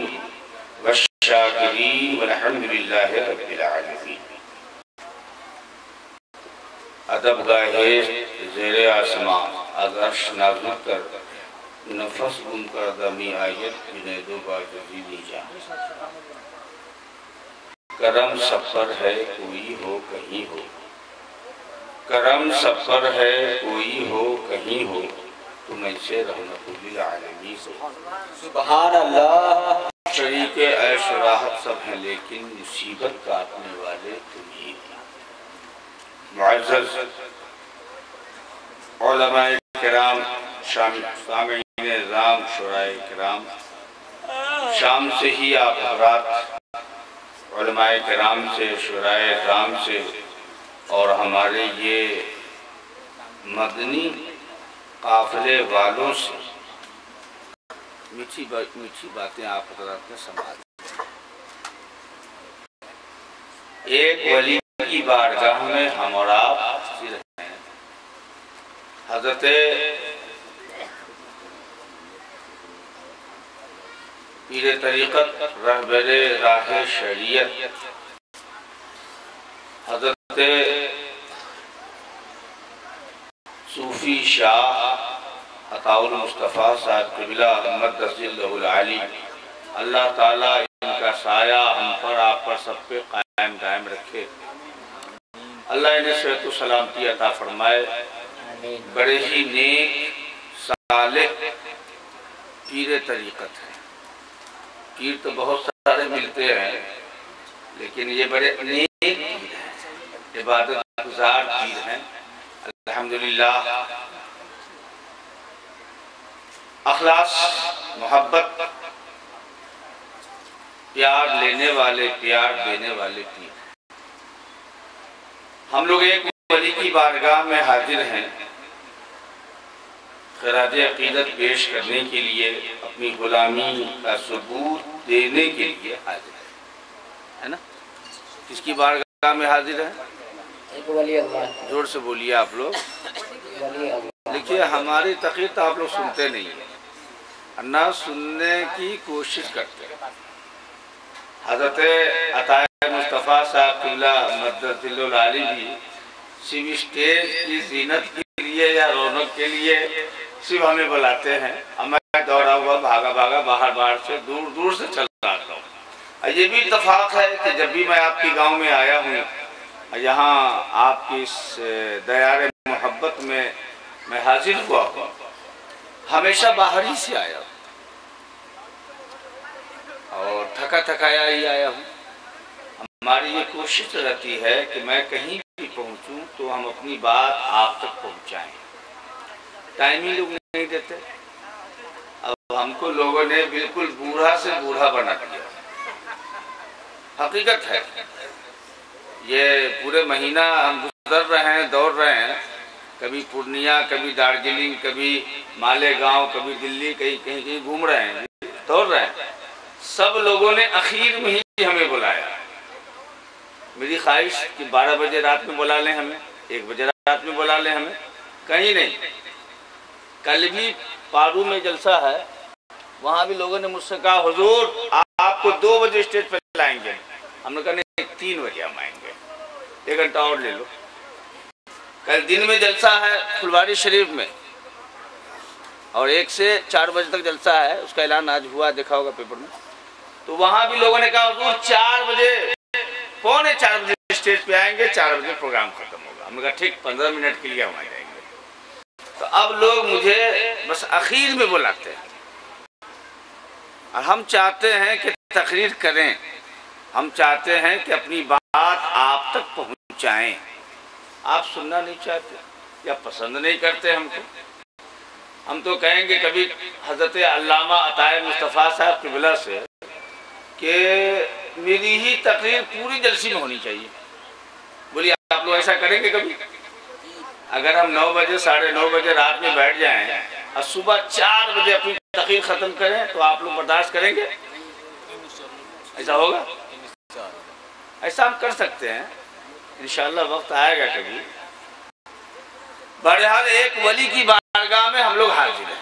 वश्शाकिरीन वल्हम्दुलिल्लाहि रब्बिल आलमीन। अदब गाहे ज़ेरे आसमां आदर्श नाज़ुक कर नफस गुमकर दमी आयत बिने दो बाजुदी नीजा। करम सफर है कोई हो कहीं हो, करम सफर है कोई हो कहीं हो, तुम ऐसे रहमतुल्लिल आलमीन। सुभान अल्लाह। शरीके ऐश राहत सब हैं लेकिन मुसीबत काटने वाले तुम ही हो। मुअज़्ज़ज़ उलमाए किराम, सामीईन इज़ाम, शुराए किराम, शाम से ही आप हज़रात उलमाए किराम से, शुराए इज़ाम से और हमारे ये मदनी काफ़िले वालों से मीठी बातें आप हज़रात ने संभाल। एक वली की बारगाह में हम और आप हाजिर हैं। हज़रत पीर तरीक़त रहबरे राह शरीयत हज़रत सूफी शाह अताउल मुस्तफ़ा साहब क़िबला मद्दसिल्लहुल आली, अल्लाह ताला इनका साया हम पर, आप पर, सब पे कायम दायम रखे। अल्लाह इन्हें सेहत व सलामती अता फरमाए। बड़े ही नेक सालेह पीर तरीक़त है। पीर तो बहुत सारे मिलते हैं, लेकिन ये बड़े नेक पीर हैं, इबादत गुजार पीर हैं। अल्हम्दुलिल्लाह अखलास, मोहब्बत, प्यार लेने वाले, प्यार देने वाले पीर। हम लोग एक वली की बारगाह में हाजिर हैं, खराज अकीदत पेश करने के लिए, अपनी गुलामी का सबूत देने के लिए हाजिर है ना। किसकी बारगाह में हाजिर है? एक वली अल्लाह। जोर से बोलिए आप लोग। देखिए, हमारी तक़रीर तो आप लोग सुनते नहीं है, ना सुनने की कोशिश करते हैं। हज़रत अताए मुस्तफ़ा साहब क़िबला मद्दतिल्लुल आली भी सिर्फ स्टेज की ज़ीनत के लिए या रौनक के लिए सिर्फ हमें बुलाते हैं। मैं दौड़ा हुआ भागा भागा बाहर से दूर दूर से चल आता हूँ। ये भी इत्तेफाक है कि जब भी मैं आपके गांव में आया हूँ, यहाँ आपकी इस दयार मोहब्बत में मैं हाजिर हुआ हूँ, हमेशा बाहर ही से आया हूँ और थका थकाया ही आया हूँ। हमारी ये कोशिश रहती है कि मैं कहीं भी पहुँचूँ तो हम अपनी बात आप तक पहुँचाएं। टाइम ही लोग नहीं देते। अब हमको लोगों ने बिल्कुल बूढ़ा से बूढ़ा बना दिया। हकीकत है, ये पूरे महीना हम गुजर रहे हैं, दौड़ रहे हैं, कभी पूर्णिया, कभी दार्जिलिंग, कभी मालेगांव, कभी दिल्ली, कहीं कहीं कहीं घूम रहे हैं, दौड़ रहे हैं। सब लोगों ने आखिर में ही हमें बुलाया। मेरी ख्वाहिश कि 12 बजे रात में बुला लें हमें, 1 बजे रात में बुला लें हमें, कहीं नहीं। कल भी पारू में जलसा है, वहाँ भी लोगों ने मुझसे कहा हुजूर आपको 2 बजे स्टेज पर लाएंगे। हमने कहा नहीं, 3 बजे हम आएंगे, 1 घंटा और ले लो। कल दिन में जलसा है फुलवारी शरीफ में, और 1 से 4 बजे तक जलसा है, उसका ऐलान आज हुआ, देखा होगा पेपर में। तो वहाँ भी लोगों ने कहा हुजूर 4 बजे, पौने 4 बजे स्टेज पे आएंगे, 4 बजे प्रोग्राम खत्म होगा। हमने कहा ठीक, 15 मिनट के लिए हम आ जाएंगे। तो अब लोग मुझे बस आखिर में बुलाते हैं, और हम चाहते हैं कि तकरीर करें, हम चाहते हैं कि अपनी बात आप तक पहुंचाएं। आप सुनना नहीं चाहते या पसंद नहीं करते हमको। हम तो कहेंगे कभी हज़रत अल्लामा अताए मुस्तफ़ा साहब क़िबला से कि मेरी ही तकरीर पूरी जलसी में होनी चाहिए। बोलिए आप लोग ऐसा करेंगे कभी? अगर हम 9 बजे, 9:30 बजे रात में बैठ जाएं और सुबह 4 बजे अपनी तकरीर ख़त्म करें, तो आप लोग बर्दाश्त करेंगे? ऐसा होगा? ऐसा हम कर सकते हैं, इंशाअल्लाह वक्त आएगा कभी। बहरहाल एक वली की बारगाह में हम लोग हाजिर हैं।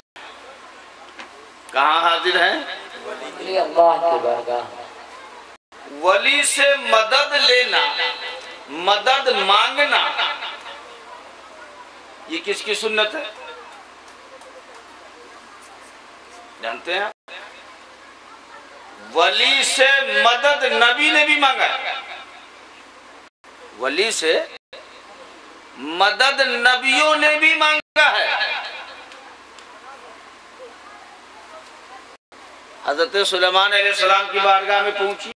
कहाँ हाजिर हैं? अल्लाह की बारगाह। वली से मदद लेना, मदद मांगना, ये किसकी सुन्नत है जानते हैं? वली से मदद नबी ने भी मांगा। वली से मदद नबियों ने भी मांगा है। हजरत सुलेमान अलैहिस्सलाम की बारगाह में पहुंची।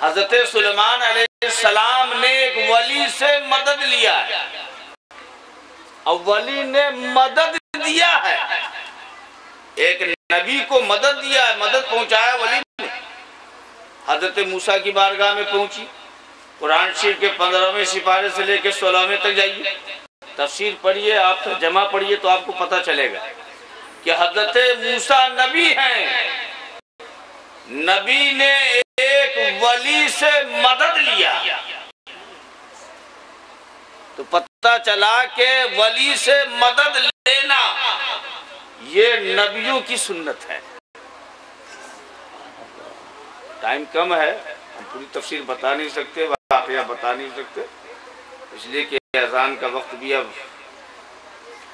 हजरत सुलेमान अलैहिस्सलाम ने एक वली से मदद लिया है, और वली ने मदद दिया है। एक नबी को मदद दिया है, मदद पहुंचाया वली ने। हजरत मूसा की बारगाह में पहुंची। कुरान शरीफ के 15वें सिपारे से लेकर 16वें तक जाइए, तफसीर पढ़िए, आप तर्जुमा पढ़िए, तो आपको पता चलेगा कि हजरत मूसा नबी हैं। नबी ने एक वली से मदद लिया, तो पता चला कि वली से मदद लेना ये नबियों की सुन्नत है। टाइम कम है, हम पूरी तफसीर बता नहीं सकते, वाक़या बता नहीं सकते, इसलिए कि अज़ान का वक्त भी अब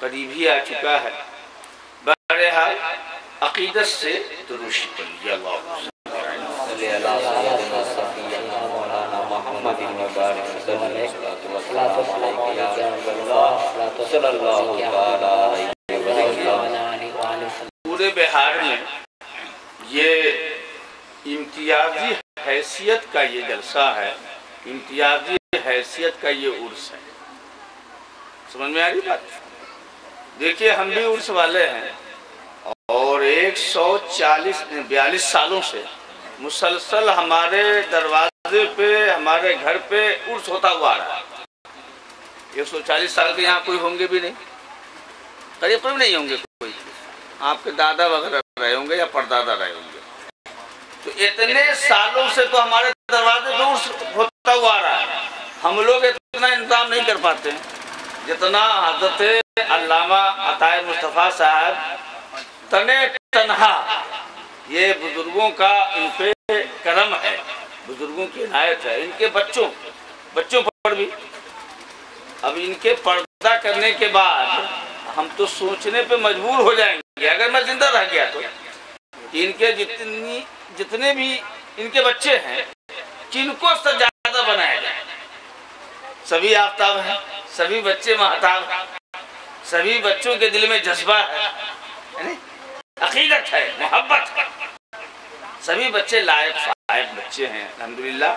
करीब ही आ चुका है। बहरहाल अक़ीदत से दुरूद पढ़िए। अल्लाह मुहम्मद व बारिक सल्लल्लाहु अलैहि वसल्लम। पूरे बिहार में ये इम्तियाजी हैसियत का ये जलसा है, इम्तियाजी हैसियत का ये उर्स है। समझ में आ रही बात? देखिए हम भी उर्स वाले हैं और 142 सालों से मुसलसल हमारे दरवाजे पे, हमारे घर पे उर्स होता हुआ आ रहा है। 140 साल के यहाँ कोई होंगे भी नहीं, करीब नहीं होंगे कोई, आपके दादा वगैरह रहे होंगे या परदादा रहे होंगे। तो इतने सालों से तो हमारे दरवाजे पे उर्स होता हुआ आ रहा है। हम लोग इतना इंतजाम नहीं कर पाते हैं जितना हज़रत अल्लामा अताए मुस्तफ़ा साहब तने तन्हा, ये बुजुर्गों का इन पे करम है, बुजुर्गों की इनायत है। इनके बच्चों पर भी अब इनके पर्दा करने के बाद हम तो सोचने पे मजबूर हो जाएंगे, अगर मैं जिंदा रह गया तो, इनके जितने भी इनके बच्चे हैं किनको से ज्यादा बनाया जाए। सभी आफ्ताब हैं, सभी बच्चे महताब हैं, सभी बच्चों के दिल में जज्बा है, अकीदत है, मोहब्बत है। सभी बच्चे लायक फायक बच्चे हैं। अल्हम्दुलिल्लाह,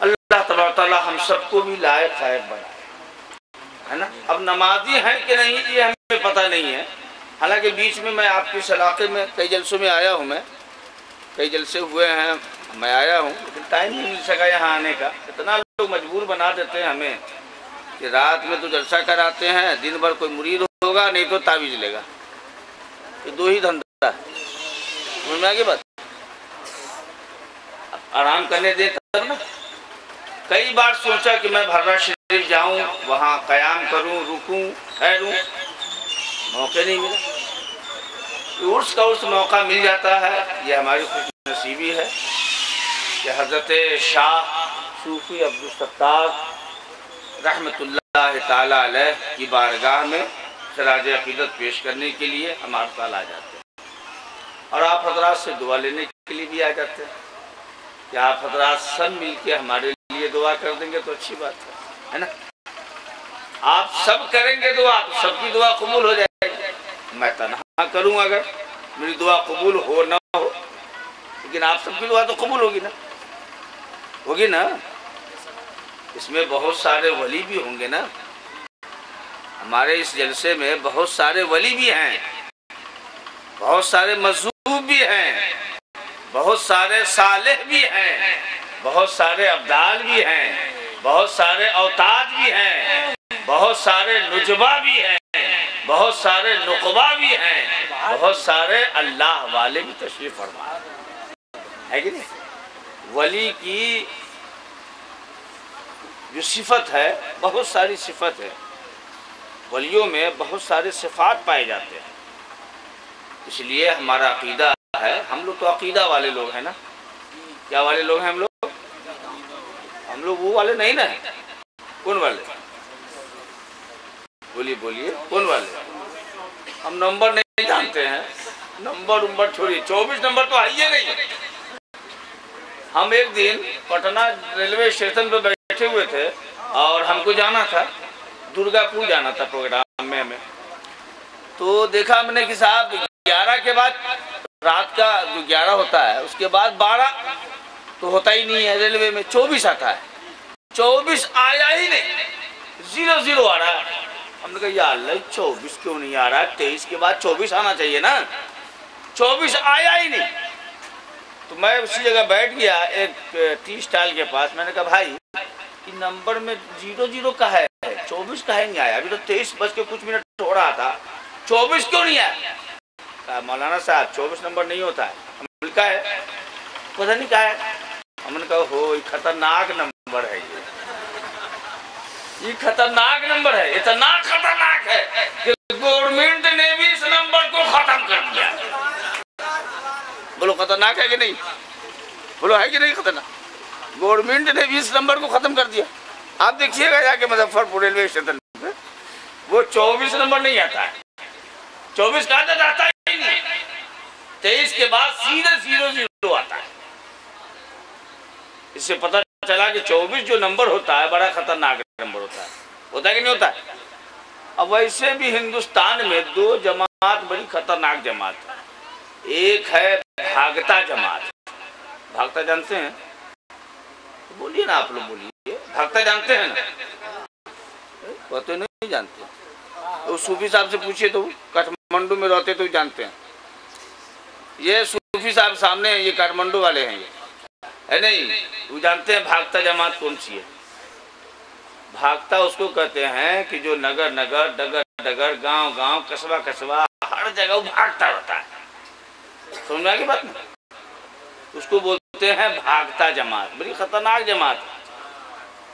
अल्लाह तबारक तआला हम सबको भी लायक फायक बनाए, है ना। अब नमाजी हैं कि नहीं ये हमें पता नहीं है। हालांकि बीच में मैं आपके इस इलाके में कई जलसों में आया हूँ, मैं कई जलसे हुए हैं, मैं आया हूँ, लेकिन टाइम नहीं मिल सका यहाँ आने का। इतना लोग मजबूर बना देते हैं हमें कि रात में तो जलसा कराते हैं, दिन भर कोई मुरीद होगा नहीं तो तावीज़ लेगा। ये दो ही धंधा है। समझ में आ गई बात? आराम करने दे तब ना। कई बार सोचा कि मैं भर्रा शरीफ जाऊं, वहाँ क़याम करूं, रुकूं, ठहरूं, मौके नहीं मिला। उर्स का उर्स मौका मिल जाता है, ये हमारी खुशनसीबी है कि हज़रत शाह सूफी अब्दुल सत्तार रहमतुल्लाह ताला अलैह की बारगाह में खराज अक़ीदत पेश करने के लिए हम हर साल आ जाते हैं और आप हज़रात से दुआ लेने के लिए भी आ जाते हैं कि आप हज़रात सब मिल के हमारे लिए दुआ कर देंगे तो अच्छी बात है ना। आप सब करेंगे दुआ तो सबकी दुआ कबूल हो जाएगी। मैं तन्हा करूँ अगर मेरी दुआ कबूल हो ना हो, लेकिन आप सबकी दुआ तो कबूल होगी ना। इसमें बहुत सारे वली भी होंगे ना, हमारे इस जलसे में बहुत सारे वली भी हैं, बहुत सारे मज़हूब भी हैं, बहुत सारे सालेह भी हैं, बहुत सारे अब्दाल भी हैं, बहुत सारे औताद भी हैं, बहुत सारे नुजबा भी हैं, बहुत सारे नुकबा भी हैं, बहुत सारे अल्लाह वाले भी तशरीफ फरमा है कि नहीं। वली की जो सिफत है, बहुत सारी सिफत है, वलियों में बहुत सारे सिफात पाए जाते हैं। इसलिए हमारा अकीदा है, हम लोग तो अकीदा वाले लोग हैं ना। क्या वाले लोग हैं हम लोग वो वाले नहीं ना। कौन वाले? बोलिए कौन वाले? हम नंबर नहीं जानते हैं, नंबर छोड़िए, 24 नंबर तो आइए नहीं। हम एक दिन पटना रेलवे स्टेशन पे बैठे हुए थे और हमको जाना था, दुर्गापुर जाना था प्रोग्राम में हमें। तो देखा हमने कि साहब 11 के बाद, रात का जो 11 होता है उसके बाद 12 तो होता ही नहीं है रेलवे में, 24 आता है। 24 आया ही नहीं, 00 आ रहा है। हमने कहा यार अल्लाह 24 क्यों नहीं आ रहा है? 23 के बाद 24 आना चाहिए ना, 24 आया ही नहीं। तो मैं उसी जगह बैठ गया एक टी स्टॉल के पास। मैंने कहा भाई कि नंबर में 00 का है, 24 का है नहीं आया, अभी तो 23 बज के कुछ मिनट हो रहा था, 24 क्यों नहीं आया? कहा मौलाना साहब 24 नंबर नहीं होता है। हमने कहा है पता नहीं क्या है। हमने कहा हो खतरनाक नंबर है, ये खतरनाक नंबर है, इतना खतरनाक है कि गवर्नमेंट ने भी इस नंबर को खत्म कर दिया। बोलो खतरनाक है कि नहीं? बोलो है कि नहीं खतरनाक? गवर्नमेंट ने भी इस नंबर को खत्म कर दिया। आप देखिएगा जाके मुजफ्फरपुर रेलवे स्टेशन पे वो 24 नंबर नहीं आता है, 24 का आदत आता ही नहीं, 23 के बाद सीधे 00 आता है। इससे पता चला कि 24 जो नंबर होता है बड़ा खतरनाक नंबर होता है कि नहीं होता है? अब वैसे भी हिंदुस्तान में दो जमात बड़ी खतरनाक जमात है। एक है भागता जमात। भागता जानते हैं? बोलिए ना, आप लोग बोलिए, भागता जानते हैं ना? वो तो नहीं जानते। तो सूफी साहब से पूछिए, तो काठमांडू में रहते तो जानते हैं। ये सूफी साहब सामने, ये काठमांडू वाले हैं, ये है नहीं? वो जानते हैं भागता जमात कौन सी है? भागता उसको कहते हैं कि जो नगर नगर, डगर डगर, गांव गांव, कस्बा कस्बा, हर जगह वो भागता रहता है। समझ में आ गई बात? उसको बोलते हैं भागता जमात। बड़ी खतरनाक जमात है।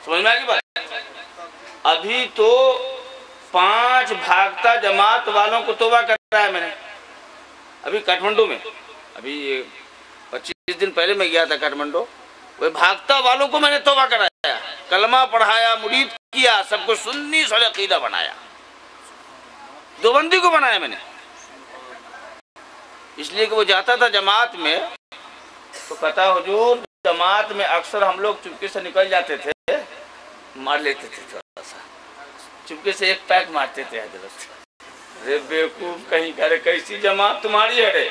समझ में आ गई बात? अभी तो 5 भागता जमात वालों को तौबा कराया है मैंने अभी काठमांडू में। अभी 25 दिन पहले मैं गया था काठमांडू। वो भागता वालों को मैंने तौबा कराया, कलमा पढ़ाया, मुरीद किया, सबको सुन्नी सल अकीदा बनाया, देवबंदी को बनाया मैंने। इसलिए कि वो जाता था जमात में तो कहता हुजूर जमात में अक्सर हम लोग चुपके से निकल जाते थे, मार लेते थे, थोड़ा सा चुपके से एक पैक मारते थे हजरत। रे बेवकूफ कहीं करे, कैसी जमात तुम्हारी है रे?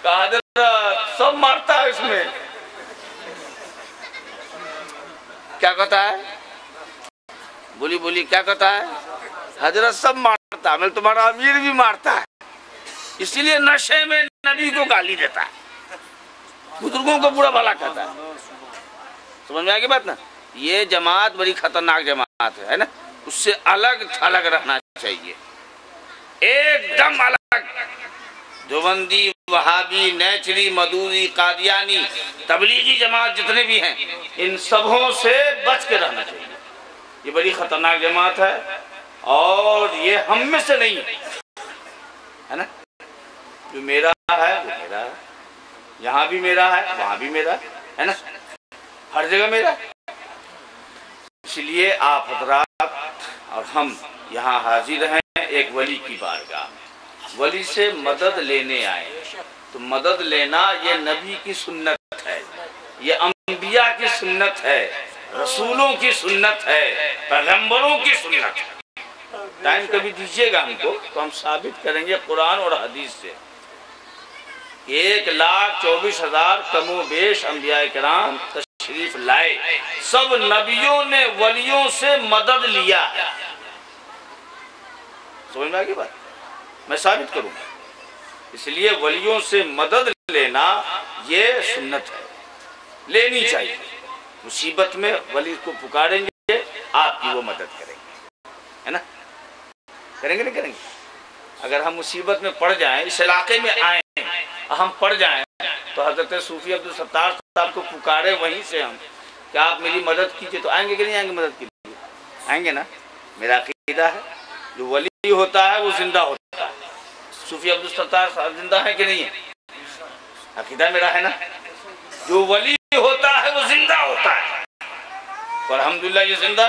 कहा हजरत सब मारता है इसमें। क्या कहता है? बोली बोली क्या कहता है? हजरत सब मारता, मैं तुम्हारा अमीर भी मारता है, इसीलिए नशे में नबी को गाली देता है, बुजुर्गों को बुरा भला कहता है। समझ में आ गई बात ना? ये जमात बड़ी खतरनाक जमात है ना? उससे अलग थलग रहना चाहिए, एकदम अलग। देवबंदी, वहाबी, नेचरी, मदूरी, कादियानी, तबलीगी जमात जितने भी हैं, इन सबों से बच के रहना चाहिए। ये बड़ी खतरनाक जमात है और ये हम में से नहीं है ना? जो मेरा है वो मेरा है, यहाँ भी मेरा है, वहाँ भी मेरा है ना? हर जगह मेरा। इसलिए आप हजरात और हम यहाँ हाजिर हैं एक वली की बारगाह में। वली से मदद लेने आए, तो मदद लेना ये नबी की सुन्नत है, ये अंबिया की सुन्नत है, रसूलों की सुन्नत है, पैगंबरों की सुन्नत है। टाइम कभी दीजिएगा हमको तो हम साबित करेंगे कुरान और हदीस से। 1,24,000 कमोबेश अंबिया किराम तशरीफ लाए, सब नबियों ने वलियों से मदद लिया है। समझ में आ गई बात? मैं साबित करूंगा। इसलिए वलियों से मदद लेना ये सुन्नत है, लेनी चाहिए। मुसीबत में वली को पुकारेंगे, आपकी वो मदद करेंगे, है ना? करेंगे नहीं करेंगे? अगर हम मुसीबत में पड़ जाएं, इस इलाके में आए, हम पड़ जाएं, तो हजरत सूफी अब्दुल सत्तार साहब को पुकारे वहीं से हम कि आप मेरी मदद कीजिए, तो आएंगे कि नहीं आएंगे? मदद के लिए आएंगे ना? मेरा अकीदा है जो वली होता है वो जिंदा होता है। सूफी अब्दुल सत्तार साहब जिंदा है कि नहीं है? अकीदा मेरा है ना? जो वली होता है वो जिंदा होता है। और अल्हम्दुलिल्लाह ये जिंदा,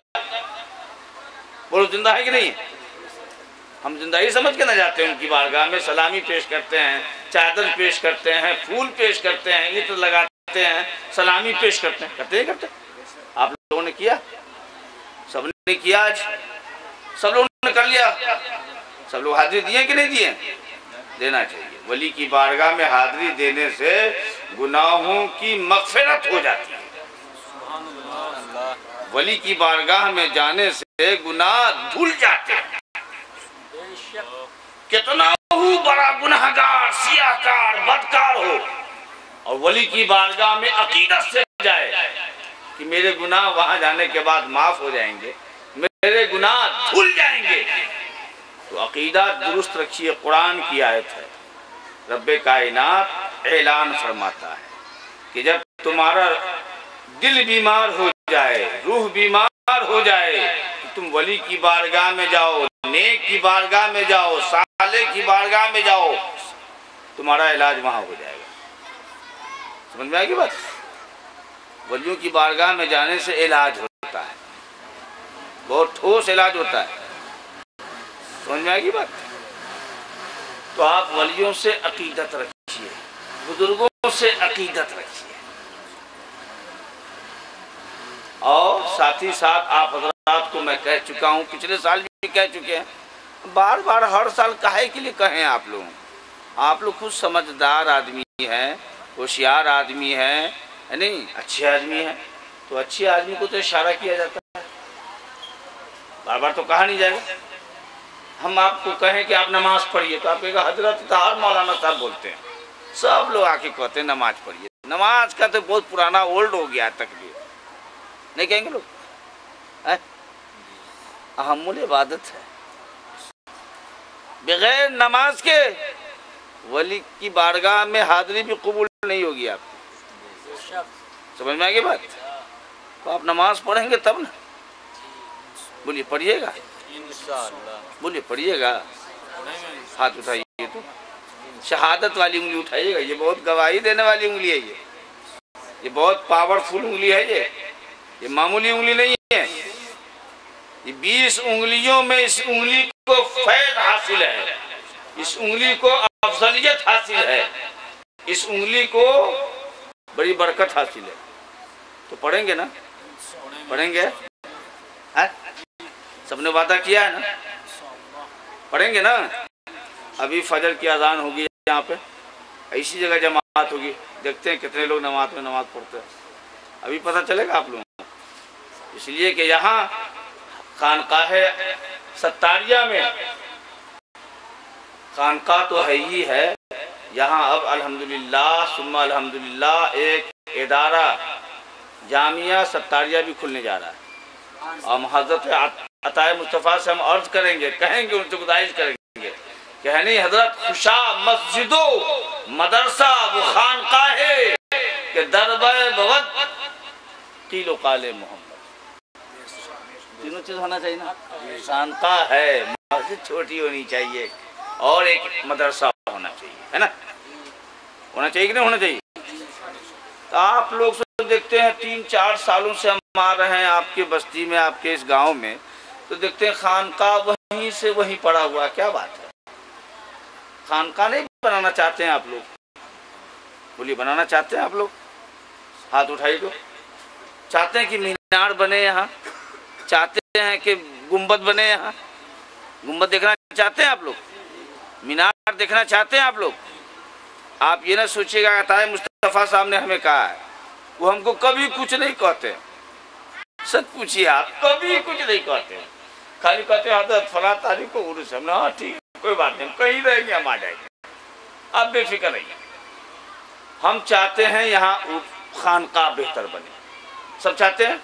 बोलो जिंदा है कि नहीं? हम जिंदा ही समझ के ना जाते हैं उनकी बारगाह में, सलामी पेश करते हैं, चादर पेश करते हैं, फूल पेश करते हैं, इत्र लगाते हैं, सलामी पेश करते हैं। करते आप लोगों ने किया? सबने किया? आज सब लोगों ने कर लिया? सब लोग हाजिरी दिए कि नहीं दिए? देना चाहिए। वली की बारगाह में हाजिरी देने से गुनाहों की मगफिरत हो जाती है। वली की बारगाह में जाने से गुनाह धुल जाते हैं। कितना ही बड़ा गुनहगार, सियाकार, बदकार हो, और वली की बारगाह में अकीदत से जाए कि मेरे गुनाह वहां जाने के बाद माफ हो जाएंगे, मेरे गुनाह धुल जाएंगे, तो अकीदा दुरुस्त रखिए। कुरान की आयत है, रब्बे कायनात ऐलान फरमाता है कि जब तुम्हारा दिल बीमार हो जाए, रूह बीमार हो जाए, तो तुम वली की बारगाह में जाओ, नेक की बारगाह में जाओ, साले की बारगाह में जाओ, तुम्हारा इलाज वहां हो जाएगा। समझ में आएगी बात? वलियों की बारगाह में जाने से इलाज होता है, बहुत ठोस इलाज होता है। समझ में आएगी बात? तो आप वलियों से अकीदत रखिए, बुजुर्गों से अकीदत रखिए। और साथ ही साथ आप हजरात को मैं कह चुका हूँ, पिछले साल भी कह चुके हैं, बार बार हर साल काहे के लिए कहें आप लोग? आप लोग खुद समझदार आदमी हैं, होशियार आदमी हैं, नहीं अच्छे आदमी हैं, तो अच्छे आदमी को तो इशारा किया जाता है, बार बार तो कहा नहीं जाएगा। हम आपको कहें कि आप नमाज पढ़िए तो आप कहेगा हजरत तार मौलाना साहब बोलते हैं, सब लोग आके कहते हैं नमाज पढ़िए। नमाज का तो बहुत पुराना ओल्ड हो गया तक भी नहीं कहेंगे लोग। अहमुल इबादत है, बगैर नमाज के वली की बारगाह में हाजिरी भी कबूल नहीं होगी आपकी। समझ में आ गई बात? तो आप नमाज पढ़ेंगे तब ना। बोलिए पढ़िएगा, बोलिए पढ़िएगा। हाथ उठाइए तो शहादत वाली उंगली उठाइएगा, ये बहुत गवाही देने वाली उंगली है, ये बहुत पावरफुल उंगली है, ये मामूली उंगली नहीं है। ये 20 उंगलियों में इस उंगली को फैज़ हासिल है, इस उंगली को अफजलियत हासिल है, इस उंगली को बड़ी बरकत हासिल है। तो पढ़ेंगे ना, पढ़ेंगे है? सबने वादा किया है ना, पढ़ेंगे ना। अभी फजर की अजान होगी यहाँ पे, ऐसी जगह जमात होगी, देखते हैं कितने लोग नमाज में नमाज पढ़ते हैं, अभी पता चलेगा आप लोगों को। इसलिए कि यहाँ खानकाहे सत्तारिया में खानका तो है ही है, यहाँ अब अल्हम्दुलिल्लाह सुम्मा अल्हम्दुलिल्लाह एक इदारा जामिया सत्तारिया भी खुलने जा रहा है। और हज़रत अताए मुस्तफ़ा से हम अर्ज करेंगे, कहेंगे, उनसे गुजारिश करेंगे कि नहीं हजरत खुशा मस्जिदो मदरसा वो खानकाहे के दरबार बवत किलो काले मोहम्मद, तीनों चीज होना चाहिए ना। खानका है, मस्जिद छोटी होनी चाहिए और एक मदरसा होना चाहिए, है ना? होना चाहिए कि नहीं होना चाहिए? तो आप लोग तो देखते हैं 3-4 सालों से हम आ रहे हैं आपके बस्ती में, आपके इस गांव में, तो देखते हैं खानका वहीं से वहीं पड़ा हुआ। क्या बात है? खानका नहीं बनाना चाहते हैं आप लोग? बोलिए बनाना चाहते हैं आप लोग? हाथ उठाइए। तो चाहते हैं कि मीनार बने यहाँ, चाहते हैं कि गुम्बद बने यहाँ? गुम्बद देखना चाहते हैं आप लोग? मीनार देखना चाहते हैं आप लोग? आप ये ना सोचिएगा अताए मुस्तफ़ा साहब ने हमें कहा है, वो हमको कभी कुछ नहीं कहते। सच पूछिए आप, कभी कुछ नहीं कहते, खाली कहते हजरत फला तारीख को उर्स है। हाँ ठीक, कोई बात नहीं, कहीं रहेंगे, हम आ जाएंगे, आप बेफिक्र रहिए। हम चाहते हैं यहाँ खानका बेहतर बने, सब चाहते हैं।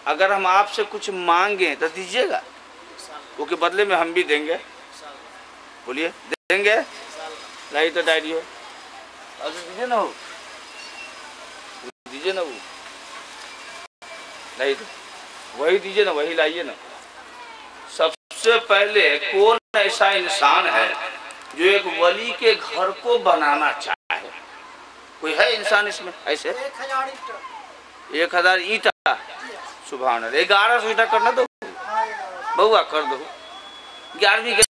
अगर हम आपसे कुछ मांगे तो दीजिएगा, क्योंकि बदले में हम भी देंगे। बोलिए देंगे? लाई तो डायरी हो, अगर दीजिए ना, हो दीजिए ना, वो लाई तो वही दीजिए ना, वही लाइए ना। सबसे पहले कौन ऐसा इंसान है जो एक वली के घर को बनाना चाहे? कोई है इंसान इसमें ऐसे? 1000 ईंटा, सुभान अल्लाह। 1100 ईंटा करना दो, बहुआ कर दो, 11वीं